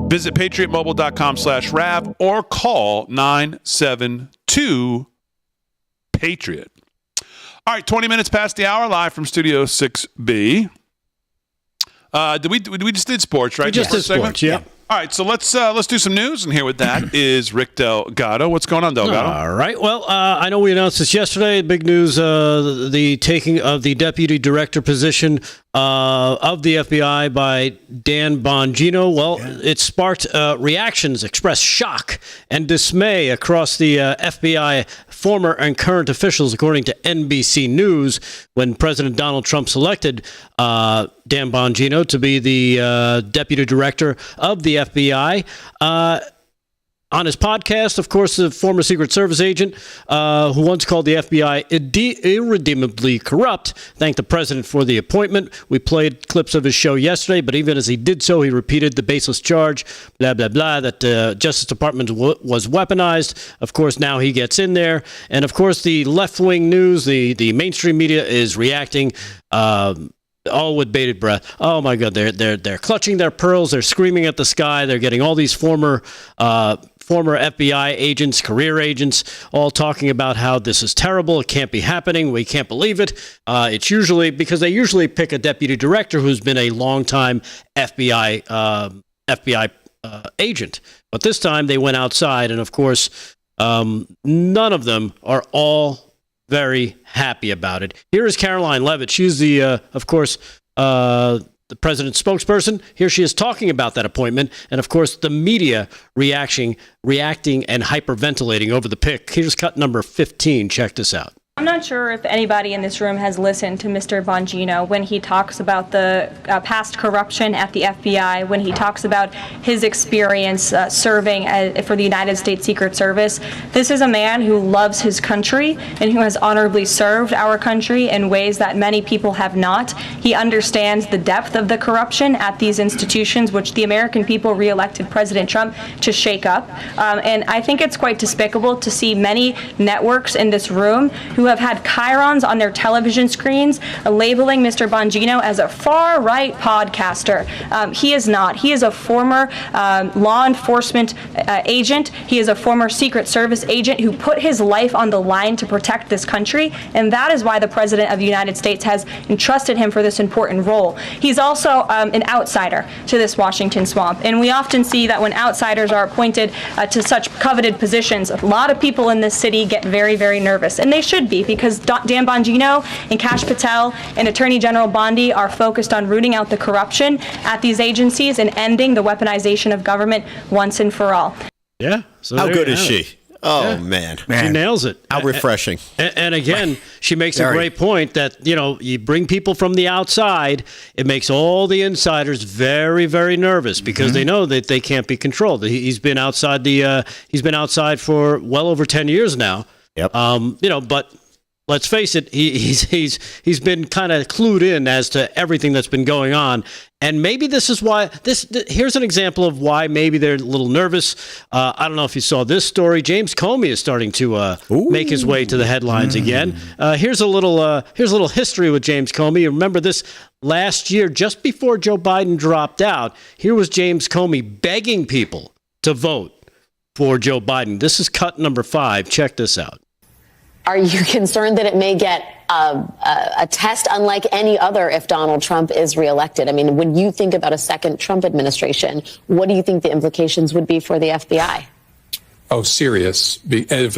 Visit patriotmobile.com/RAV or call 972-PATRIOT. All right, 20 minutes past the hour, live from Studio 6B. We just did sports, right? We just did sports, yeah. All right, so let's do some news, and here with that is Rick Delgado. What's going on, Delgado? All right. Well, I know we announced this yesterday. Big news: the taking of the deputy director position of the FBI by Dan Bongino. Well, it sparked reactions, expressed shock and dismay across the FBI former and current officials, according to NBC News, when President Donald Trump selected Dan Bongino to be the deputy director of the FBI. On his podcast, of course, the former Secret Service agent who once called the FBI irredeemably corrupt thanked the president for the appointment. We played clips of his show yesterday, but even as he did so, he repeated the baseless charge, blah, blah, blah, that the Justice Department was weaponized. Of course, now he gets in there. And, of course, the left-wing news, the mainstream media is reacting all with bated breath. Oh my God, they're clutching their pearls. They're screaming at the sky. They're getting all these former FBI agents, career agents, all talking about how this is terrible. It can't be happening. We can't believe it. It's usually because they usually pick a deputy director who's been a longtime FBI agent, but this time they went outside, and of course, none of them are all very happy about it. Here is Caroline Levitt. She's the, of course, the president's spokesperson. Here she is talking about that appointment, and of course, the media reacting and hyperventilating over the pick. Here's cut number 15. Check this out. I'm not sure if anybody in this room has listened to Mr. Bongino when he talks about the past corruption at the FBI, when he talks about his experience serving for the United States Secret Service. This is a man who loves his country and who has honorably served our country in ways that many people have not. He understands the depth of the corruption at these institutions, which the American people reelected President Trump to shake up. And I think it's quite despicable to see many networks in this room who have had chyrons on their television screens labeling Mr. Bongino as a far-right podcaster. He is not. He is a former law enforcement agent. He is a former Secret Service agent who put his life on the line to protect this country, and that is why the President of the United States has entrusted him for this important role. He's also an outsider to this Washington swamp, and we often see that when outsiders are appointed to such coveted positions, a lot of people in this city get very, very nervous, and they should be, because Dan Bongino and Kash Patel and Attorney General Bondi are focused on rooting out the corruption at these agencies and ending the weaponization of government once and for all. Yeah. So how good is she? Oh, man. She nails it. How refreshing. And again, she makes a great point that, you bring people from the outside, it makes all the insiders very, very nervous because they know that they can't be controlled. He's been outside for well over 10 years now. Yep. But let's face it, he's been kind of clued in as to everything that's been going on. And maybe this is why here's an example of why maybe they're a little nervous. I don't know if you saw this story. James Comey is starting to make his way to the headlines again. Here's a little history with James Comey. You remember this last year, just before Joe Biden dropped out, here was James Comey begging people to vote for Joe Biden. This is cut number 5. Check this out. Are you concerned that it may get a test unlike any other if Donald Trump is reelected? I mean, when you think about a second Trump administration, what do you think the implications would be for the FBI? Oh, serious, for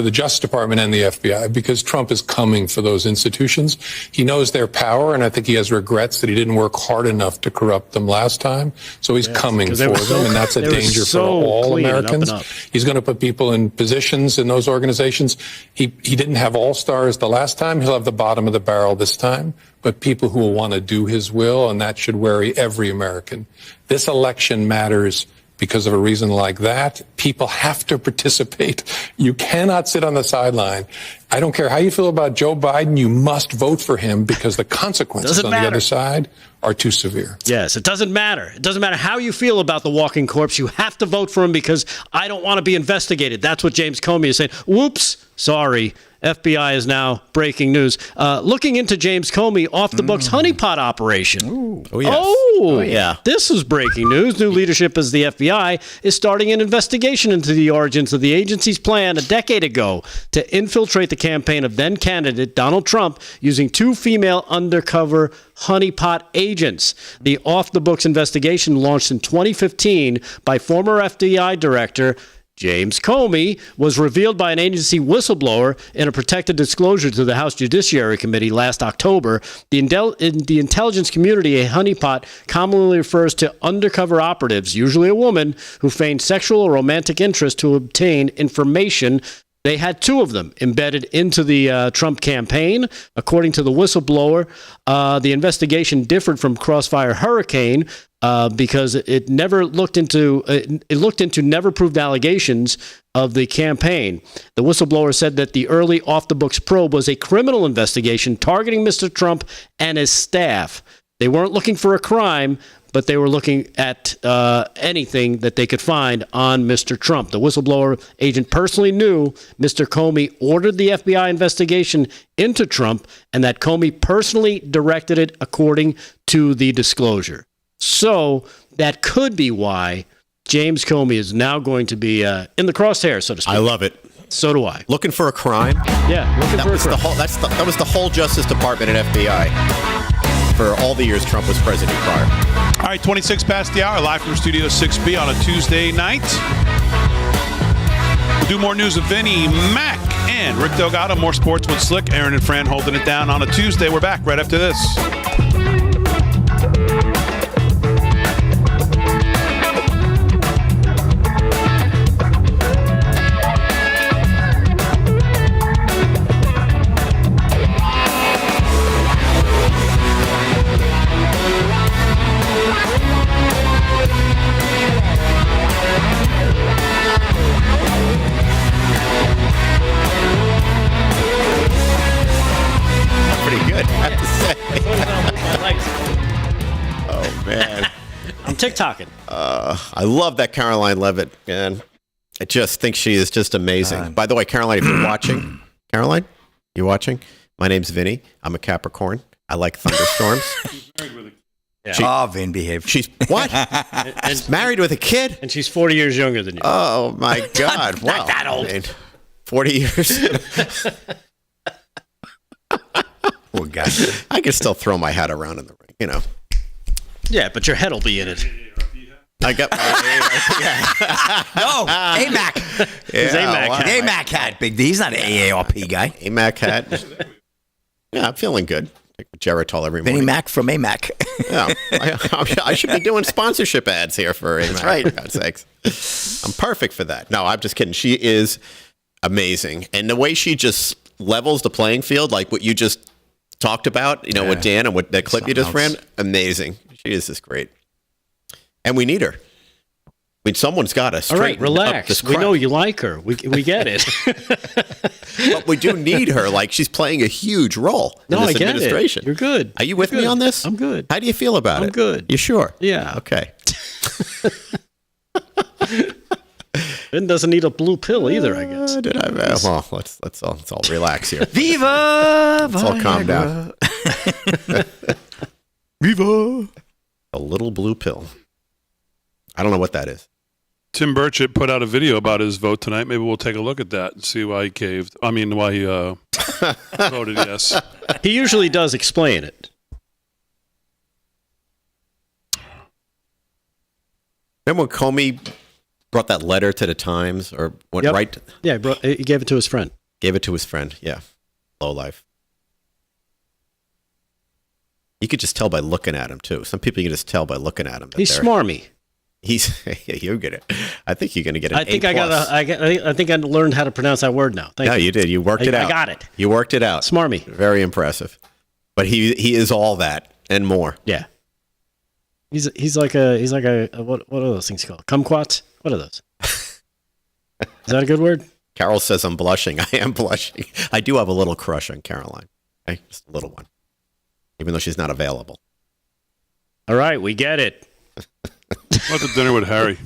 the Justice Department and the FBI, because Trump is coming for those institutions. He knows their power, and I think he has regrets that he didn't work hard enough to corrupt them last time. So he's coming for them, and that's a danger for all Americans. He's going to put people in positions in those organizations. He didn't have all-stars the last time. He'll have the bottom of the barrel this time, but people who will want to do his will, and that should worry every American. This election matters. Because of a reason like that, people have to participate. You cannot sit on the sideline. I don't care how you feel about Joe Biden, you must vote for him because the consequences on the other side are too severe. Yes, it doesn't matter. It doesn't matter how you feel about the walking corpse. You have to vote for him because I don't want to be investigated. That's what James Comey is saying. Whoops, sorry. FBI is now breaking news. Looking into James Comey off the books honeypot operation. Ooh. Oh, yes. Oh, yeah. This is breaking news. New leadership as the FBI is starting an investigation into the origins of the agency's plan a decade ago to infiltrate the campaign of then candidate Donald Trump using 2 female undercover honeypot agents. The off the books investigation launched in 2015 by former FBI director James Comey was revealed by an agency whistleblower in a protected disclosure to the House Judiciary Committee last October. In the intelligence community, a honeypot commonly refers to undercover operatives, usually a woman, who feign sexual or romantic interest to obtain information. They had 2 of them embedded into the Trump campaign. According to the whistleblower, the investigation differed from Crossfire Hurricane because it looked into never proved allegations of the campaign. The whistleblower said that the early off-the-books probe was a criminal investigation targeting Mr. Trump and his staff. They weren't looking for a crime, but they were looking at anything that they could find on Mr. Trump. The whistleblower agent personally knew Mr. Comey ordered the FBI investigation into Trump and that Comey personally directed it according to the disclosure. So that could be why James Comey is now going to be in the crosshairs, so to speak. I love it. So do I. Looking for a crime? Yeah, that was the whole Justice Department and FBI for all the years Trump was president prior. All right, 26 past the hour, live from Studio 6B on a Tuesday night. We'll do more news with Vinny Mac and Rick Delgado. More sports with Slick. Aaron and Fran holding it down on a Tuesday. We're back right after this. TikToking. I love that Caroline Levitt, man. I just think she is just amazing. By the way, Caroline, if you're watching, Caroline, you watching? My name's Vinny. I'm a Capricorn. I like thunderstorms. Vin, behave. She's what? and married with a kid? And she's 40 years younger than you. Oh, my God. Wow. Not that old. I mean, 40 years. Poor guy. I can still throw my hat around in the ring, you know. Yeah, but your head will be in it. I got my No, AMAC. His AMAC hat, Big D. He's not an AARP guy. AMAC hat. Yeah, I'm feeling good. Take Geritol every morning. Vinny Mac from AMAC. Yeah, I should be doing sponsorship ads here for AMAC. That's right. For God's sakes. I'm perfect for that. No, I'm just kidding. She is amazing. And the way she just levels the playing field, like what you just talked about, with Dan and what that clip you just ran, amazing. She is just great. And we need her. I mean, someone's got to straighten All right, relax. up this We crap. know you like her. We get it. But we do need her. Like, she's playing a huge role in this I get administration. it. You're good. Are you with me on this? I'm good. How do you feel about it? I'm good. You sure? Yeah. Okay. Ben doesn't need a blue pill either, I guess. Well, let's all relax here. Viva! Let's all calm down. Viva! A little blue pill. I don't know what that is. Tim Burchett put out a video about his vote tonight. Maybe we'll take a look at that and see why he caved. I mean, why he voted yes. He usually does explain it. Remember when Comey brought that letter to the Times, or went right? Yeah, he gave it to his friend. Gave it to his friend. Yeah, low life. You could just tell by looking at him too. Some people you can just tell by looking at him. He's smarmy. You're gonna. I think you're gonna get an I think A+. I think I learned how to pronounce that word now. Thank you. You did. You worked it out. I got it. You worked it out. Smarmy. Very impressive. But he is all that and more. Yeah. He's like a what are those things called? Kumquats? What are those? Is that a good word? Carol says I'm blushing. I am blushing. I do have a little crush on Caroline. Okay? Just a little one. Even though she's not available. All right, we get it. Went to dinner with Harry.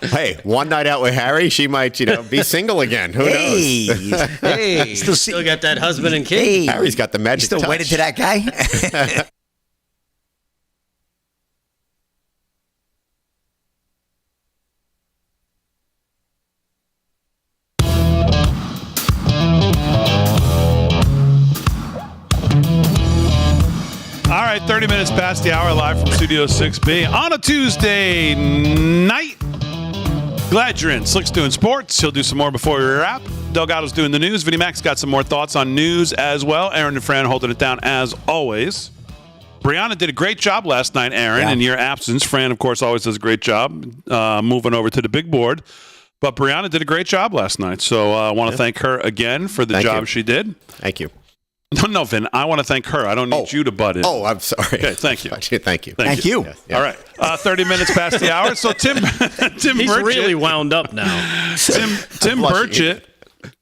Hey, one night out with Harry, she might, be single again. Who knows? Hey, still got that husband and kid. Hey, Harry's got the magic still touch. wedded to that guy? All right, 30 minutes past the hour, live from Studio 6B on a Tuesday night. Glad you're in. Slick's doing sports. He'll do some more before we wrap. Delgado's doing the news. Vinny Mac's got some more thoughts on news as well. Aaron and Fran holding it down as always. Brianna did a great job last night, Aaron, in your absence. Fran, of course, always does a great job moving over to the big board. But Brianna did a great job last night. So I want to thank her again for the job she did. Thank you. No, Vin, I want to thank her. I don't need you to butt in. Oh, I'm sorry. Okay, thank you. Thank you. Thank you. Yes, yes. All right, 30 minutes past the hour. So Tim He's Burchett, really wound up now. Tim Burchett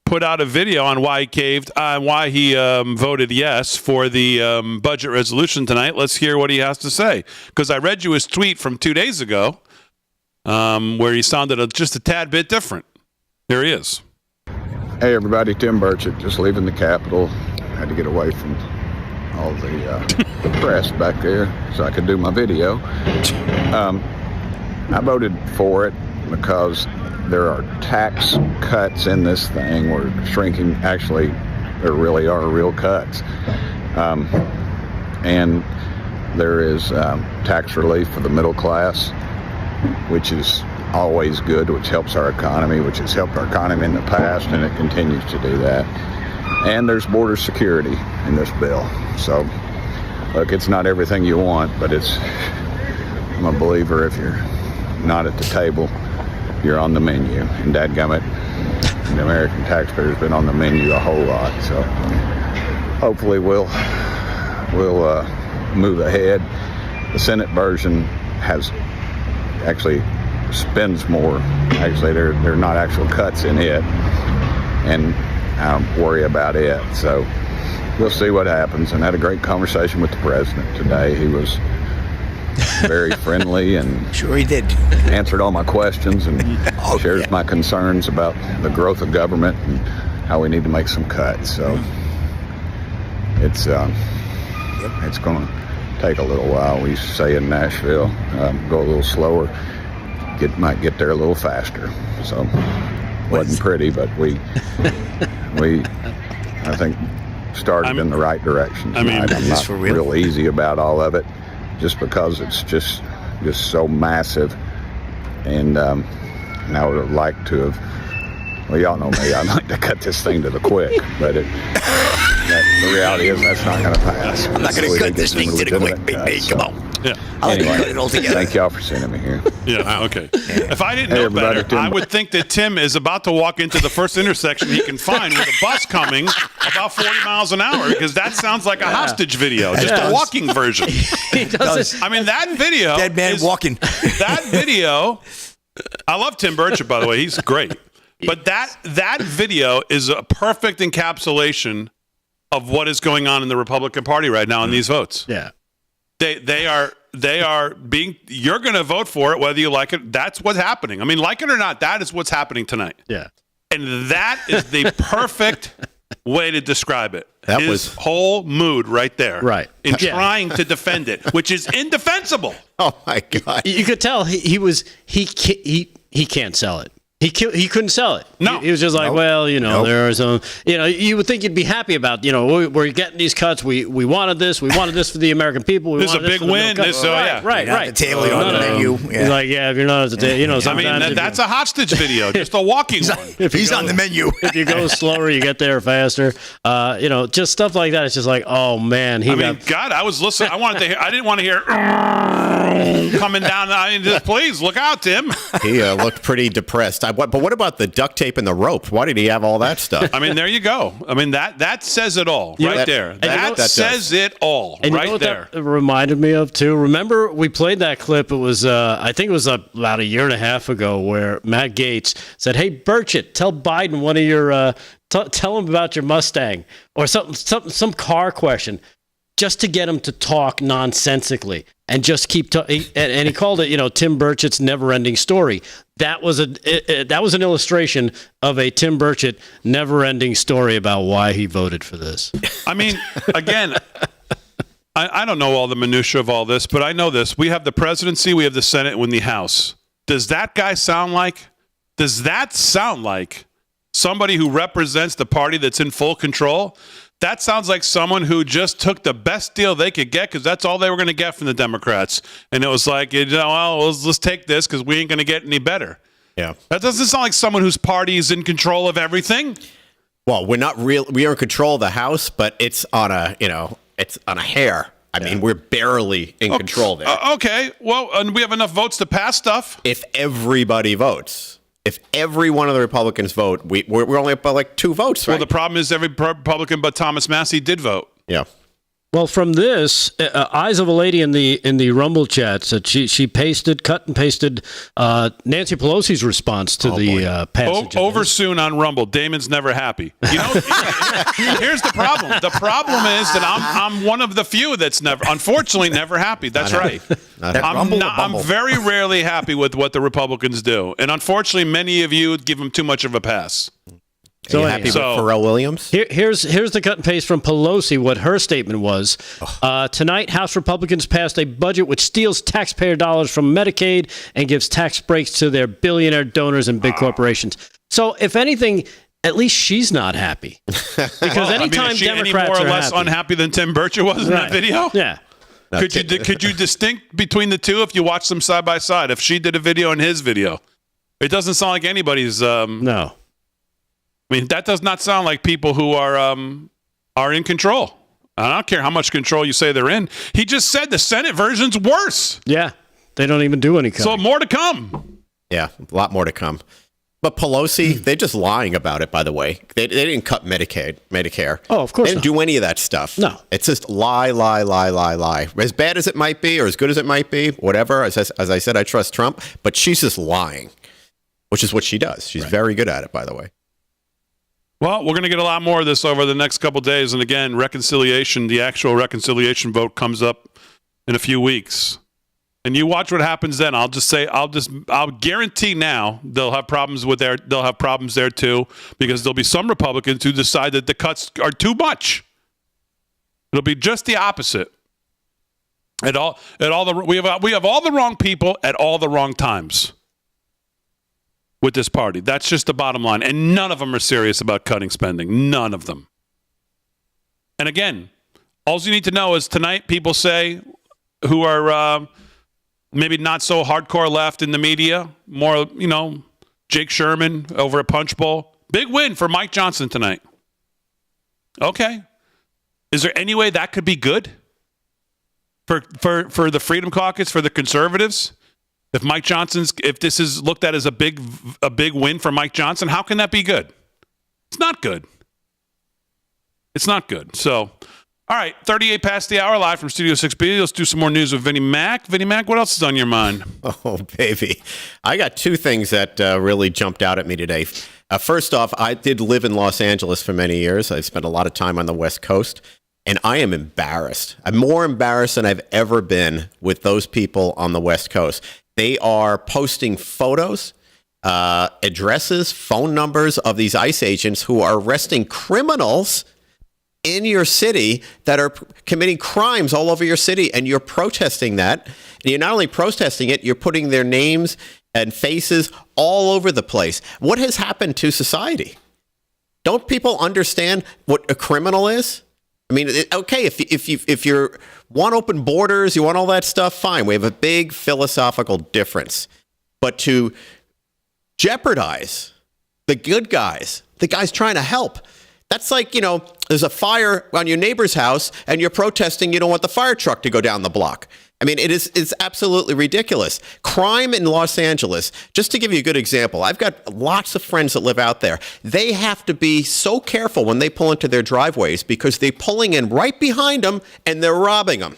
put out a video on why he caved, why he voted yes for the budget resolution tonight. Let's hear what he has to say. Because I read you his tweet from 2 days ago where he sounded just a tad bit different. Here he is. Hey, everybody. Tim Burchett, just leaving the Capitol. Had to get away from all the press back there so I could do my video. I voted for it because there are tax cuts in this thing. We're shrinking. Actually, there really are real cuts. And there is tax relief for the middle class, which is always good, which helps our economy, which has helped our economy in the past, and it continues to do that. And there's border security in this bill. So, look, it's not everything you want, but I'm a believer if you're not at the table, you're on the menu. And dadgummit, the American taxpayer's been on the menu a whole lot. So, hopefully we'll move ahead. The Senate version actually spends more. Actually, there are not actual cuts in it. And I don't worry about it. So we'll see what happens. And I had a great conversation with the president today. He was very friendly and sure he did. Answered all my questions and shares my concerns about the growth of government and how we need to make some cuts. So it's going to take a little while. We say in Nashville, go a little slower, might get there a little faster. So wasn't pretty, but we I think started in the right direction tonight. I'm not real easy about all of it, just because it's just so massive. And I would have liked to have. Well, y'all know me. I'd like to cut this thing to the quick, but the reality is that's not going to pass. I'm not going to cut this thing to the quick, baby. Come on. Yeah. I like to cut it all together. Thank y'all for sending me here. Yeah, okay. If I didn't know everybody, better, Tim. I would think that Tim is about to walk into the first intersection he can find with a bus coming about 40 miles an hour, because that sounds like a hostage video, just a walking version. He does. I mean, that video. Dead man walking. That video. I love Tim Burchett, by the way. He's great. But that video is a perfect encapsulation of what is going on in the Republican Party right now in these votes. Yeah. They are being, you're going to vote for it whether you like it. That's what's happening. I mean, like it or not, that is what's happening tonight. Yeah. And that is the perfect way to describe it. That His was whole mood right there. Right. In trying to defend it, which is indefensible. Oh my God. You could tell he can't sell it. He couldn't sell it. No. He was just like, well, there are some, you would think you'd be happy about, we're getting these cuts. We wanted this. We wanted this for the American people. This is a big win. Right. At the table, you're on the menu. He's like, if you're not at the table, I mean, that's a hostage video, just a walking one. He's on the menu. If you go slower, you get there faster. Just stuff like that. It's just like, oh man. God, I was listening. I didn't want to hear coming down. Just please look out, Tim. He looked pretty depressed. But what about the duct tape and the rope? Why did he have all that stuff? I mean, there you go. I mean, that says it all right there. That says it all and right you know what there. That reminded me of too. Remember we played that clip? It was I think it was about a year and a half ago where Matt Gaetz said, "Hey Burchett, tell Biden one of your tell him about your Mustang or some car question." Just to get him to talk nonsensically and just keep talking. And he called it, Tim Burchett's never-ending story. That was an illustration of a Tim Burchett never-ending story about why he voted for this. I mean, again, I don't know all the minutia of all this, but I know this. We have the presidency, we have the Senate, and the House. Does that sound like somebody who represents the party that's in full control? That sounds like someone who just took the best deal they could get because that's all they were going to get from the Democrats. And it was like, let's take this because we ain't going to get any better. Yeah. That doesn't sound like someone whose party is in control of everything. Well, we are in control of the House, but it's on a hair. I mean, we're barely in control there. Okay. Well, and we have enough votes to pass stuff. If everybody votes. If every one of the Republicans vote, we're only up by like 2 votes, right? Well, the problem is every Republican but Thomas Massey did vote. Yeah. Well, from this, Eyes of a Lady in the Rumble chat said she cut and pasted Nancy Pelosi's response to the passage. Over soon on Rumble. Damon's never happy. Here's the problem. The problem is that I'm one of the few that's unfortunately never happy. That's right. I'm very rarely happy with what the Republicans do, and unfortunately, many of you give them too much of a pass. Are you happy with Pharrell Williams? Here's the cut and paste from Pelosi, what her statement was. Tonight, House Republicans passed a budget which steals taxpayer dollars from Medicaid and gives tax breaks to their billionaire donors and big corporations. So, if anything, at least she's not happy. Because anytime is she Democrats any more or are less unhappy than Tim Burchett was in that video? Yeah. Could you distinct between the two if you watch them side by side? If she did a video and his video, it doesn't sound like anybody's. No. I mean, that does not sound like people who are in control. I don't care how much control you say they're in. He just said the Senate version's worse. Yeah, they don't even do any cutting. So more to come. Yeah, a lot more to come. But Pelosi, they're just lying about it, by the way. They didn't cut Medicare. Oh, of course They didn't do any of that stuff. No. It's just lie. As bad as it might be or as good as it might be, whatever. As I said, I trust Trump. But she's just lying, which is what she does. She's very good at it, by the way. Well, we're going to get a lot more of this over the next couple of days. And again, the actual reconciliation vote comes up in a few weeks. And you watch what happens then. I'll guarantee now they'll have problems there too, because there'll be some Republicans who decide that the cuts are too much. It'll be just the opposite. We have all the wrong people at all the wrong times with this party. That's just the bottom line. And none of them are serious about cutting spending. None of them. And again, all you need to know is tonight people say who are maybe not so hardcore left in the media, more, Jake Sherman over at Punch Bowl. Big win for Mike Johnson tonight. Okay. Is there any way that could be good? for the Freedom Caucus, for the conservatives? If this is looked at as a big win for Mike Johnson, how can that be good? It's not good. It's not good. So, all right, 38 past the hour, live from Studio 6B. Let's do some more news with Vinnie Mac. Vinnie Mac, what else is on your mind? Oh, baby. I got two things that really jumped out at me today. First off, I did live in Los Angeles for many years. I spent a lot of time on the West Coast, and I am embarrassed. I'm more embarrassed than I've ever been with those people on the West Coast. They are posting photos, addresses, phone numbers of these ICE agents who are arresting criminals in your city that are committing crimes all over your city, and you're protesting that. And you're not only protesting it, you're putting their names and faces all over the place. What has happened to society? Don't people understand what a criminal is? I mean, okay, if you want open borders, you want all that stuff, fine. We have a big philosophical difference. But to jeopardize the good guys, the guys trying to help, that's like, there's a fire on your neighbor's house and you're protesting you don't want the fire truck to go down the block. I mean, it's absolutely ridiculous. Crime in Los Angeles, just to give you a good example, I've got lots of friends that live out there. They have to be so careful when they pull into their driveways because they're pulling in right behind them and they're robbing them.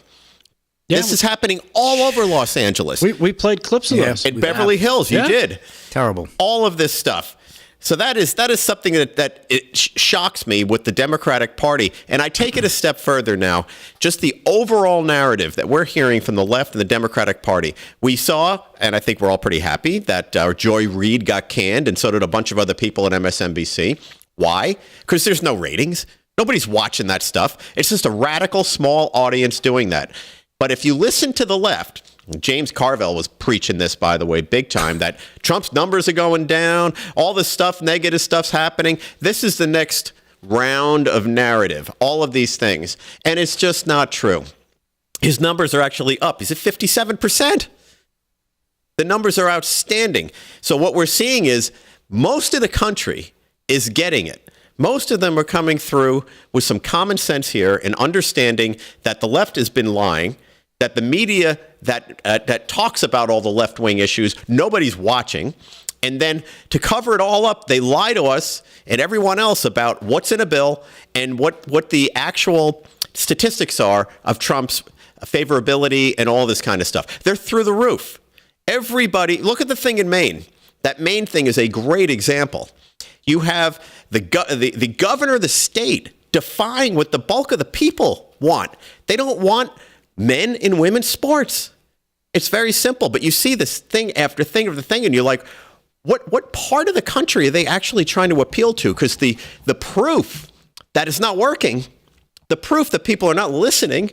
Yeah, this is happening all over Los Angeles. We played clips of those. In Beverly Hills, you did. Terrible. All of this stuff. So that is something that it shocks me with the Democratic Party. And I take it a step further now. Just the overall narrative that we're hearing from the left and the Democratic Party. We saw, and I think we're all pretty happy, that Joy Reid got canned, and so did a bunch of other people at MSNBC. Why? Because there's no ratings. Nobody's watching that stuff. It's just a radical small audience doing that. But if you listen to the left, James Carville was preaching this, by the way, big time, that Trump's numbers are going down, all this stuff, negative stuff's happening. This is the next round of narrative, all of these things. And it's just not true. His numbers are actually up. He's at 57%. The numbers are outstanding. So what we're seeing is most of the country is getting it. Most of them are coming through with some common sense here and understanding that the left has been lying, that the media that talks about all the left-wing issues, nobody's watching. And then to cover it all up, they lie to us and everyone else about what's in a bill and what the actual statistics are of Trump's favorability and all this kind of stuff. They're through the roof. Everybody, look at the thing in Maine. That Maine thing is a great example. You have the governor of the state defying what the bulk of the people want. They don't want men in women's sports. It's very simple, but you see this thing after thing after thing, and you're like, what part of the country are they actually trying to appeal to? Because the proof that it's not working, the proof that people are not listening,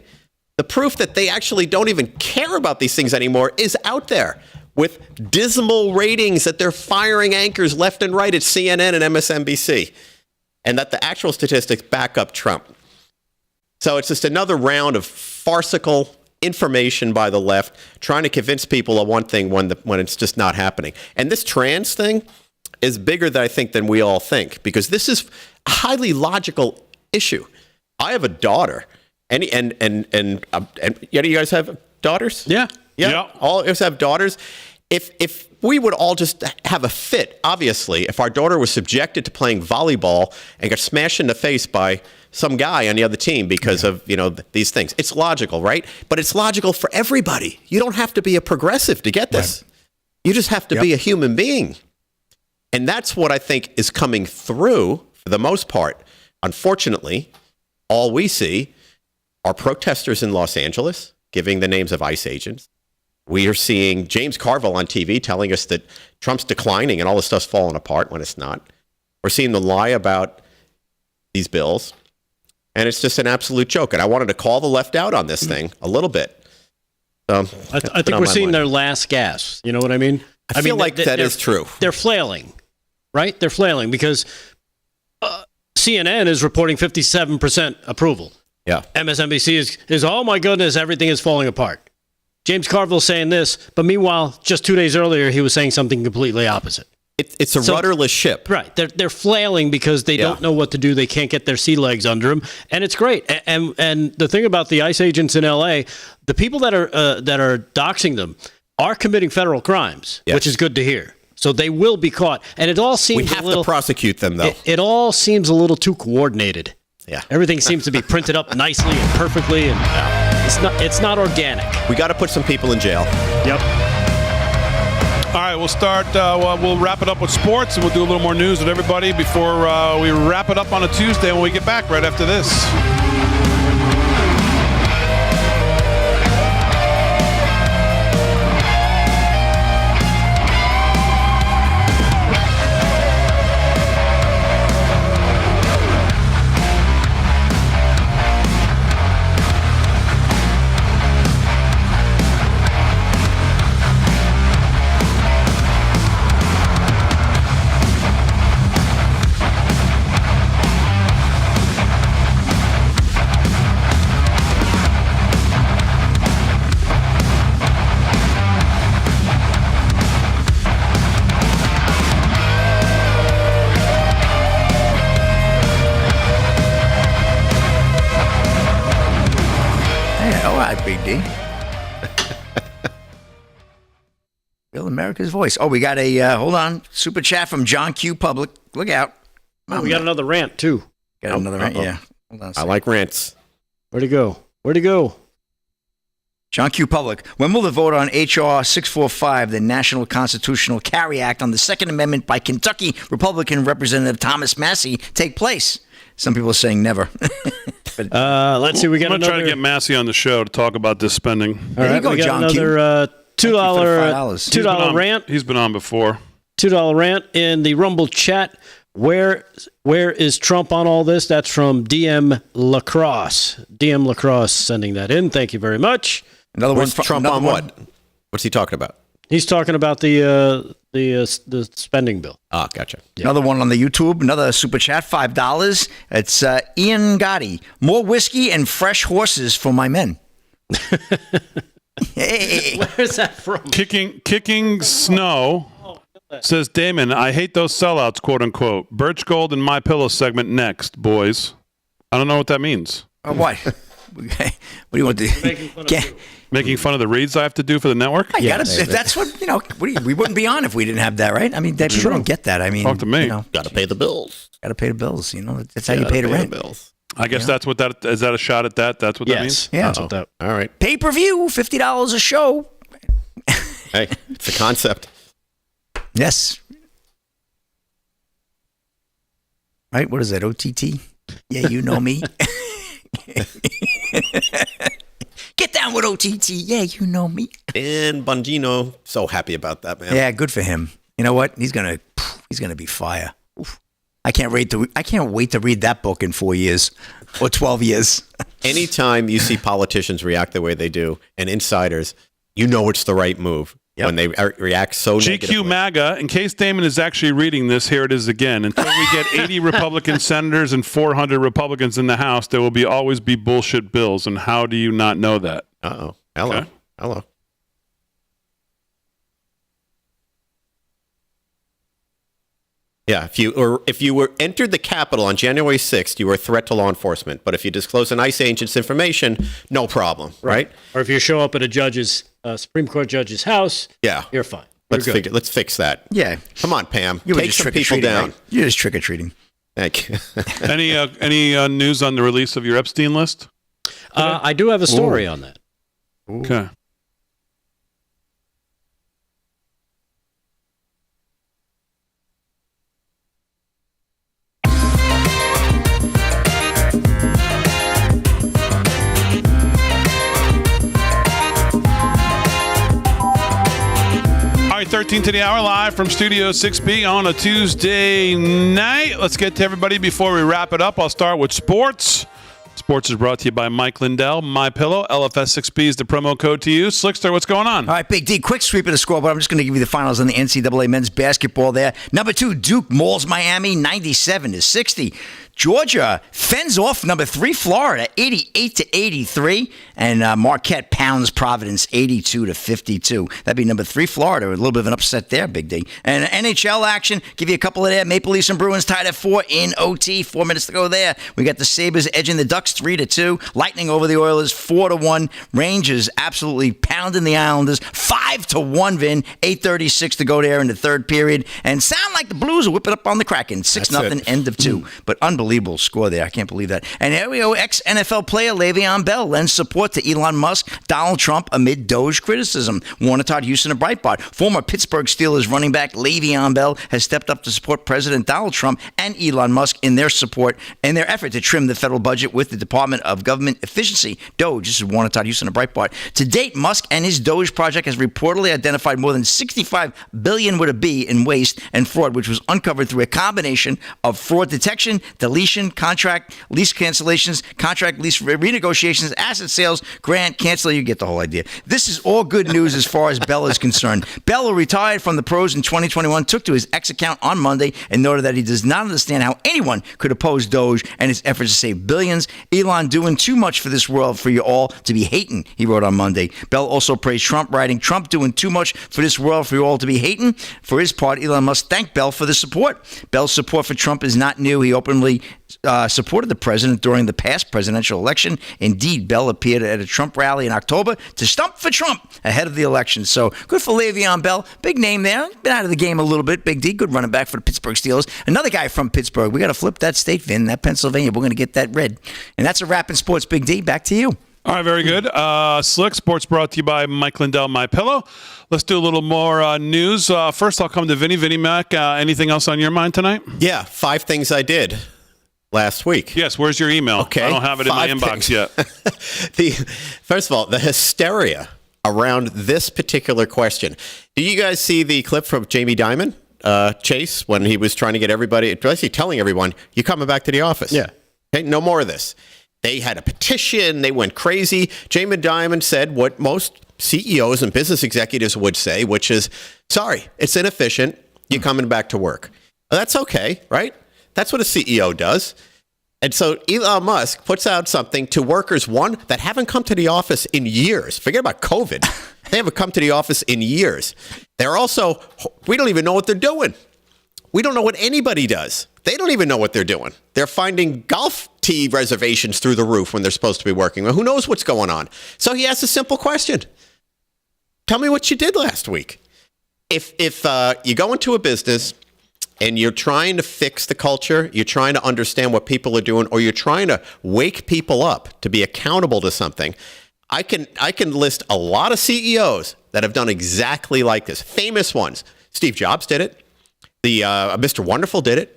the proof that they actually don't even care about these things anymore is out there with dismal ratings that they're firing anchors left and right at CNN and MSNBC, and that the actual statistics back up Trump. So it's just another round of farcical information by the left, trying to convince people of one thing when it's just not happening. And this trans thing is bigger than I think than we all think, because this is a highly logical issue. I have a daughter, and you guys have daughters? Yeah. All of us have daughters. If we would all just have a fit, obviously, if our daughter was subjected to playing volleyball and got smashed in the face by some guy on the other team because of, these things. It's logical, right? But it's logical for everybody. You don't have to be a progressive to get this. Right. You just have to be a human being. And that's what I think is coming through for the most part. Unfortunately, all we see are protesters in Los Angeles giving the names of ICE agents. We are seeing James Carville on TV telling us that Trump's declining and all this stuff's falling apart when it's not. We're seeing the lie about these bills. And it's just an absolute joke. And I wanted to call the left out on this thing a little bit. I think we're seeing their last gas. You know what I mean? I feel like that is true. They're flailing, right? They're flailing because CNN is reporting 57% approval. Yeah. MSNBC is, oh my goodness, everything is falling apart. James Carville saying this, but meanwhile, just 2 days earlier, he was saying something completely opposite. It's a rudderless ship. Right. They're flailing because they don't know what to do. They can't get their sea legs under them, and it's great. And the thing about the ICE agents in L.A., the people that are doxing them are committing federal crimes, which is good to hear. So they will be caught. And it all seems we have to prosecute them, though. It all seems a little too coordinated. Yeah. Everything seems to be printed up nicely and perfectly, and it's not organic. We got to put some people in jail. Yep. All right, we'll start. We'll wrap it up with sports, and we'll do a little more news with everybody before we wrap it up on a Tuesday when we get back right after this. Big D. Real America's Voice. Oh, we got a, hold on, super chat from John Q. Public. Look out. Oh, we got another rant, too. Got another rant, yeah. Hold on a I second. like rants. Where'd he go? John Q. Public. When will the vote on H.R. 645, the National Constitutional Carry Act on the Second Amendment by Kentucky Republican Representative Thomas Massey take place? Some people are saying never. Let's see. We got I'm going to try another. to get Massey on the show to talk about this spending. All right, go, we got John another $2 $2 rant. He's been on before. $2 rant in the Rumble chat. Where is Trump on all this? That's from DM Lacrosse. DM Lacrosse sending that in. Thank you very much. Another one. Where's Trump on what? What's he talking about? He's talking about the spending bill. Ah, gotcha. Another one on the YouTube, another super chat, $5. It's Ian Gotti. More whiskey and fresh horses for my men. Hey. Where's that from? Kicking snow says Damon, I hate those sellouts, quote unquote. Birch Gold and My Pillow segment next, boys. I don't know what that means. What? What do you want to Making fun of the reads I have to do for the network? If that's what, we wouldn't be on if we didn't have that, right? I mean, people don't get that. I mean, Talk to me. Got to pay the bills. Got to pay the bills. That's how you pay the rent. Bills. I guess that's what that is. That a shot at that? That's what that means? Yeah. That's what that. All right. Pay-per-view, $50 a show. Hey, it's a concept. Yes. Right? What is that, OTT? Yeah, you know me. Get down with OTT. Yeah, you know me. Dan Bongino, so happy about that, man. Yeah, good for him. You know what? He's gonna be fire. Oof. I can't wait to read that book in 4 years or 12 years. Anytime you see politicians react the way they do and insiders, you know it's the right move. When they react so negatively. GQ MAGA, in case Damon is actually reading this, here it is again. Until we get 80 Republican senators and 400 Republicans in the House, there will always be bullshit bills. And how do you not know that? Uh-oh. Hello. Okay. Hello. Yeah, if you were entered the Capitol on January 6th, you were a threat to law enforcement. But if you disclose an ICE agent's information, no problem, right? Or if you show up at a Supreme Court judge's house, you're fine. Let's fix that. Yeah. Come on, Pam. You were Take just some people down. right? You're just trick-or-treating. Thank you. Any news on the release of your Epstein list? I do have a story on that. Okay. All right, 13 to the hour, live from Studio 6B on a Tuesday night. Let's get to everybody before we wrap it up. I'll start with sports. It's Sports is brought to you by Mike Lindell, MyPillow. LFS6B is the promo code to use. Slickster, what's going on? All right, Big D, quick sweep of the scoreboard. I'm just going to give you the finals on the NCAA men's basketball there. Number 2, Duke mauls Miami 97-60. Georgia fends off number 3 Florida 88-83, and Marquette pounds Providence 82-52. That'd be number 3 Florida. A little bit of an upset there, Big D. And NHL action, give you a couple of there. Maple Leafs and Bruins tied at 4 in OT. 4 minutes to go there. We got the Sabres edging the Ducks 3-2. Lightning over the Oilers 4-1. Rangers absolutely pounding the Islanders 5-1 win. 8:36 to go there in the third period, and sound like the Blues will whip it up on the Kraken 6-0 end of 2. But unbelievable score there. I can't believe that. And here we go. Ex-NFL player Le'Veon Bell lends support to Elon Musk, Donald Trump amid Doge criticism. Warner Todd Houston and Breitbart. Former Pittsburgh Steelers running back Le'Veon Bell has stepped up to support President Donald Trump and Elon Musk in their effort to trim the federal budget with the Department of Government Efficiency, Doge. This is Warner Todd Houston and Breitbart. To date, Musk and his Doge project has reportedly identified more than $65 billion with a B in waste and fraud, which was uncovered through a combination of fraud detection, deletion, contract lease cancellations, contract lease renegotiations, asset sales, grant, cancel. You get the whole idea. This is all good news as far as Bell is concerned. Bell, who retired from the pros in 2021, took to his X account on Monday and noted that he does not understand how anyone could oppose Doge and its efforts to save billions. Elon doing too much for this world for you all to be hating, he wrote on Monday. Bell also praised Trump, writing, Trump doing too much for this world for you all to be hating. For his part, Elon Musk thanked Bell for the support. Bell's support for Trump is not new. He openly supported the president during the past presidential election. Indeed, Bell appeared at a Trump rally in October to stump for Trump ahead of the election. So good for Le'Veon Bell. Big name there. Been out of the game a little bit. Big D, good running back for the Pittsburgh Steelers. Another guy from Pittsburgh. We got to flip that state, Vin, that Pennsylvania. We're going to get that red. And that's a wrap in sports, Big D. Back to you. All right, very good. Slick Sports brought to you by Mike Lindell, MyPillow. Let's do a little more news. First, I'll come to Vinny. Vinny Mac, anything else on your mind tonight? Yeah, 5 things I did last week. Yes, where's your email? Okay. I don't have it in my inbox yet. First of all, the hysteria around this particular question. Did you guys see the clip from Jamie Dimon, Chase, when he was trying to get everybody, basically telling everyone, you're coming back to the office? Yeah. Okay, no more of this. They had a petition. They went crazy. Jamie Dimon said what most CEOs and business executives would say, which is, sorry, it's inefficient. You're coming back to work. Well, that's okay, right? That's what a CEO does. And so Elon Musk puts out something to workers, one, that haven't come to the office in years. Forget about COVID. They haven't come to the office in years. They're also, we don't even know what they're doing. We don't know what anybody does. They don't even know what they're doing. They're finding golf tee reservations through the roof when they're supposed to be working. Well, who knows what's going on? So he asks a simple question. Tell me what you did last week. If you go into a business and you're trying to fix the culture, you're trying to understand what people are doing, or you're trying to wake people up to be accountable to something, I can list a lot of CEOs that have done exactly like this. Famous ones. Steve Jobs did it. The Mr. Wonderful did it.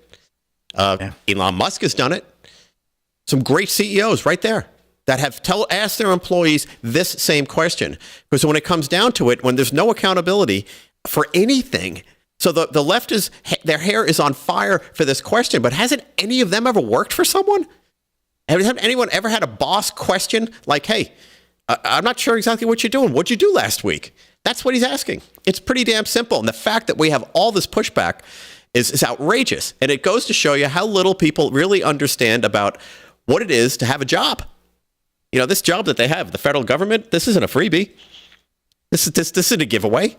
Elon Musk has done it. Some great CEOs right there that have asked their employees this same question. Because when it comes down to it, when there's no accountability for anything, so the left is, their hair is on fire for this question, but hasn't any of them ever worked for someone? Has anyone ever had a boss question like, hey, I'm not sure exactly what you're doing. What'd you do last week? That's what he's asking. It's pretty damn simple. And the fact that we have all this pushback is outrageous. And it goes to show you how little people really understand about what it is to have a job. You know, this job that they have, the federal government, this isn't a freebie. This isn't a giveaway.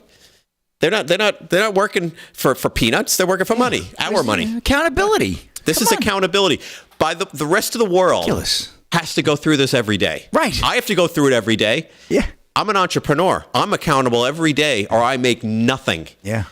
They're not working for peanuts. They're working for money, our money. Accountability. This is accountability. By the rest of the world has to go through this every day. Right. I have to go through it every day. Yeah. I'm an entrepreneur. I'm accountable every day or I make nothing. Yeah.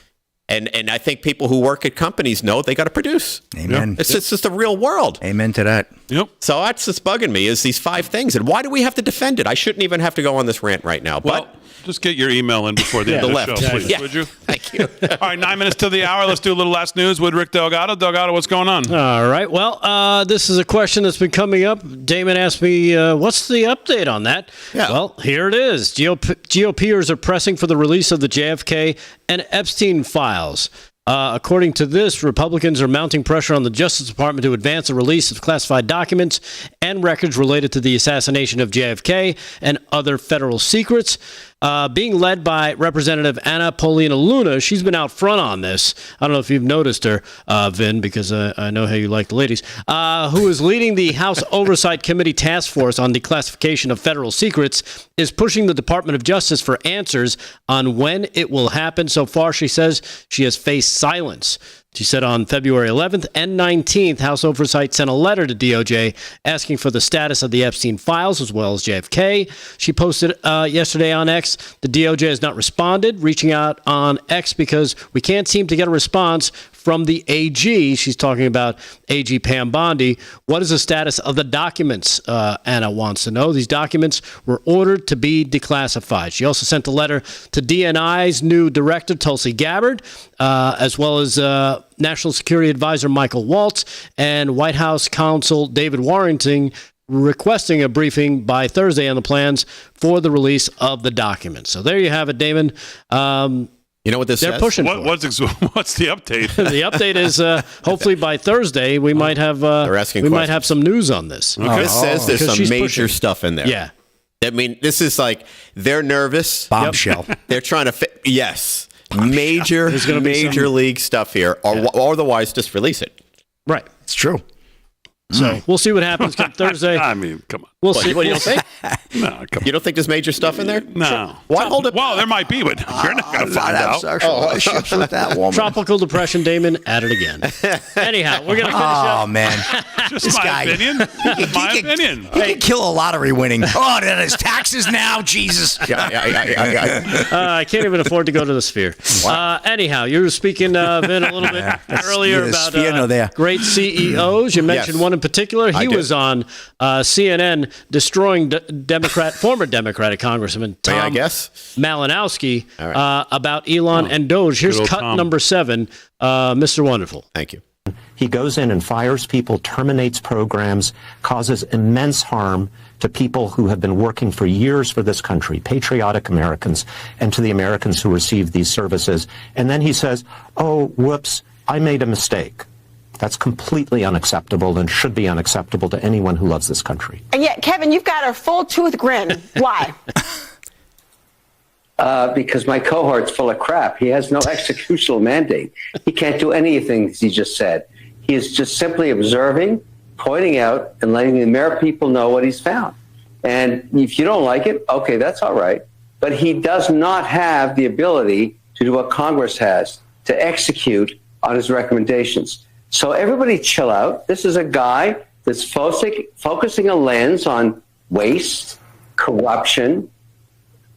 And I think people who work at companies know they got to produce. Amen. It's just the real world. Amen to that. Yep. So that's what's bugging me is these 5 things. And why do we have to defend it? I shouldn't even have to go on this rant right now. Well, but just get your email in before the end of the left. show, please, Yeah. would you? Thank you. All right, 9 minutes to the hour. Let's do a little last news with Rick Delgado. Delgado, what's going on? All right. Well, this is a question that's been coming up. Damon asked me, what's the update on that? Yeah. Well, here it is. GOPers are pressing for the release of the JFK and Epstein files. According to this, Republicans are mounting pressure on the Justice Department to advance the release of classified documents and records related to the assassination of JFK and other federal secrets. Being led by Representative Anna Paulina Luna, she's been out front on this. I don't know if you've noticed her, Vin, because I know how you like the ladies, who is leading the House Oversight Committee task force on declassification of federal secrets, is pushing the Department of Justice for answers on when it will happen. So far, she says she has faced silence. She said on February 11th and 19th, House Oversight sent a letter to DOJ asking for the status of the Epstein files as well as JFK. She posted yesterday on X, the DOJ has not responded, reaching out on X because we can't seem to get a response from the AG. She's talking about AG Pam Bondi. What is the status of the documents? Anna wants to know. These documents were ordered to be declassified. She also sent a letter to DNI's new director, Tulsi Gabbard, as well as National Security Advisor Michael Waltz and White House counsel David Warrington, requesting a briefing by Thursday on the plans for the release of the documents. So there you have it, Damon. You know what this They're says? pushing What's the update? The update is hopefully by Thursday we might have might have some news on this. Okay. This says there's Because some she's major pushing. stuff in there. Yeah. I mean, this is like they're nervous. Bombshell. They're trying to fit. Yes. Major league stuff here, or otherwise just release it. Right. It's true. So we'll see what happens come Thursday. I mean, come on. We'll see. What do you think? No, come You don't think there's major stuff in there? No. Why hold it? Well, there might be, but you're not going to find out. Relationships with that woman. Tropical depression, Damon, at it again. Anyhow, we're going to finish up. Oh, man. Just This my guy. opinion. My opinion. He could kill a lottery winning. Oh, that is taxes now. Jesus. I can't even afford to go to the Sphere. Anyhow, you were speaking, Vin, a little bit earlier the about Sphere, no, there. great CEOs. You mentioned Yes. one in particular. He did. was on CNN destroying former Democratic Congressman Tom I guess. Malinowski All right. about Elon and Doge. Here's Good old cut Tom. number 7, Mr. Wonderful. Thank you. He goes in and fires people, terminates programs, causes immense harm to people who have been working for years for this country, patriotic Americans, and to the Americans who receive these services. And then he says, oh, whoops, I made a mistake. That's completely unacceptable and should be unacceptable to anyone who loves this country. And yet, Kevin, you've got a full tooth grin. Why? Because my cohort's full of crap. He has no executional mandate. He can't do anything he just said. He is just simply observing, pointing out, and letting the American people know what he's found. And if you don't like it, okay, that's all right. But he does not have the ability to do what Congress has, to execute on his recommendations. So everybody chill out. This is a guy that's focusing a lens on waste, corruption,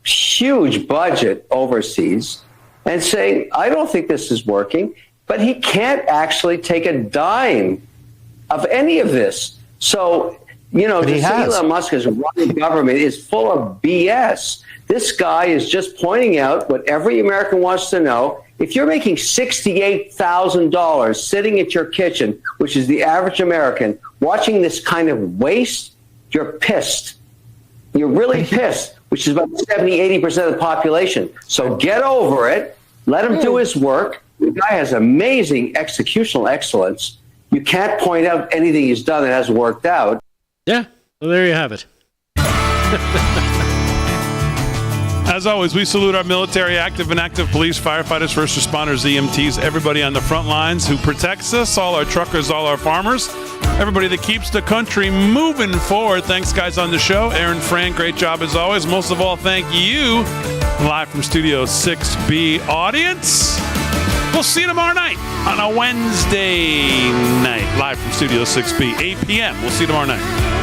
huge budget overseas, and saying, I don't think this is working, but he can't actually take a dime of any of this. So, you know, to say Elon Musk is running government is full of BS. This guy is just pointing out what every American wants to know. If you're making $68,000 sitting at your kitchen, which is the average American, watching this kind of waste, you're pissed. You're really pissed, which is about 70, 80% of the population. So get over it. Let him do his work. The guy has amazing executional excellence. You can't point out anything he's done that hasn't worked out. Yeah, well, there you have it. As always, we salute our military, active and active police, firefighters, first responders, EMTs, everybody on the front lines who protects us, all our truckers, all our farmers, everybody that keeps the country moving forward. Thanks, guys, on the show. Aaron, Fran, great job as always. Most of all, thank you, live from Studio 6B audience. We'll see you tomorrow night on a Wednesday night, live from Studio 6B, 8 p.m. We'll see you tomorrow night.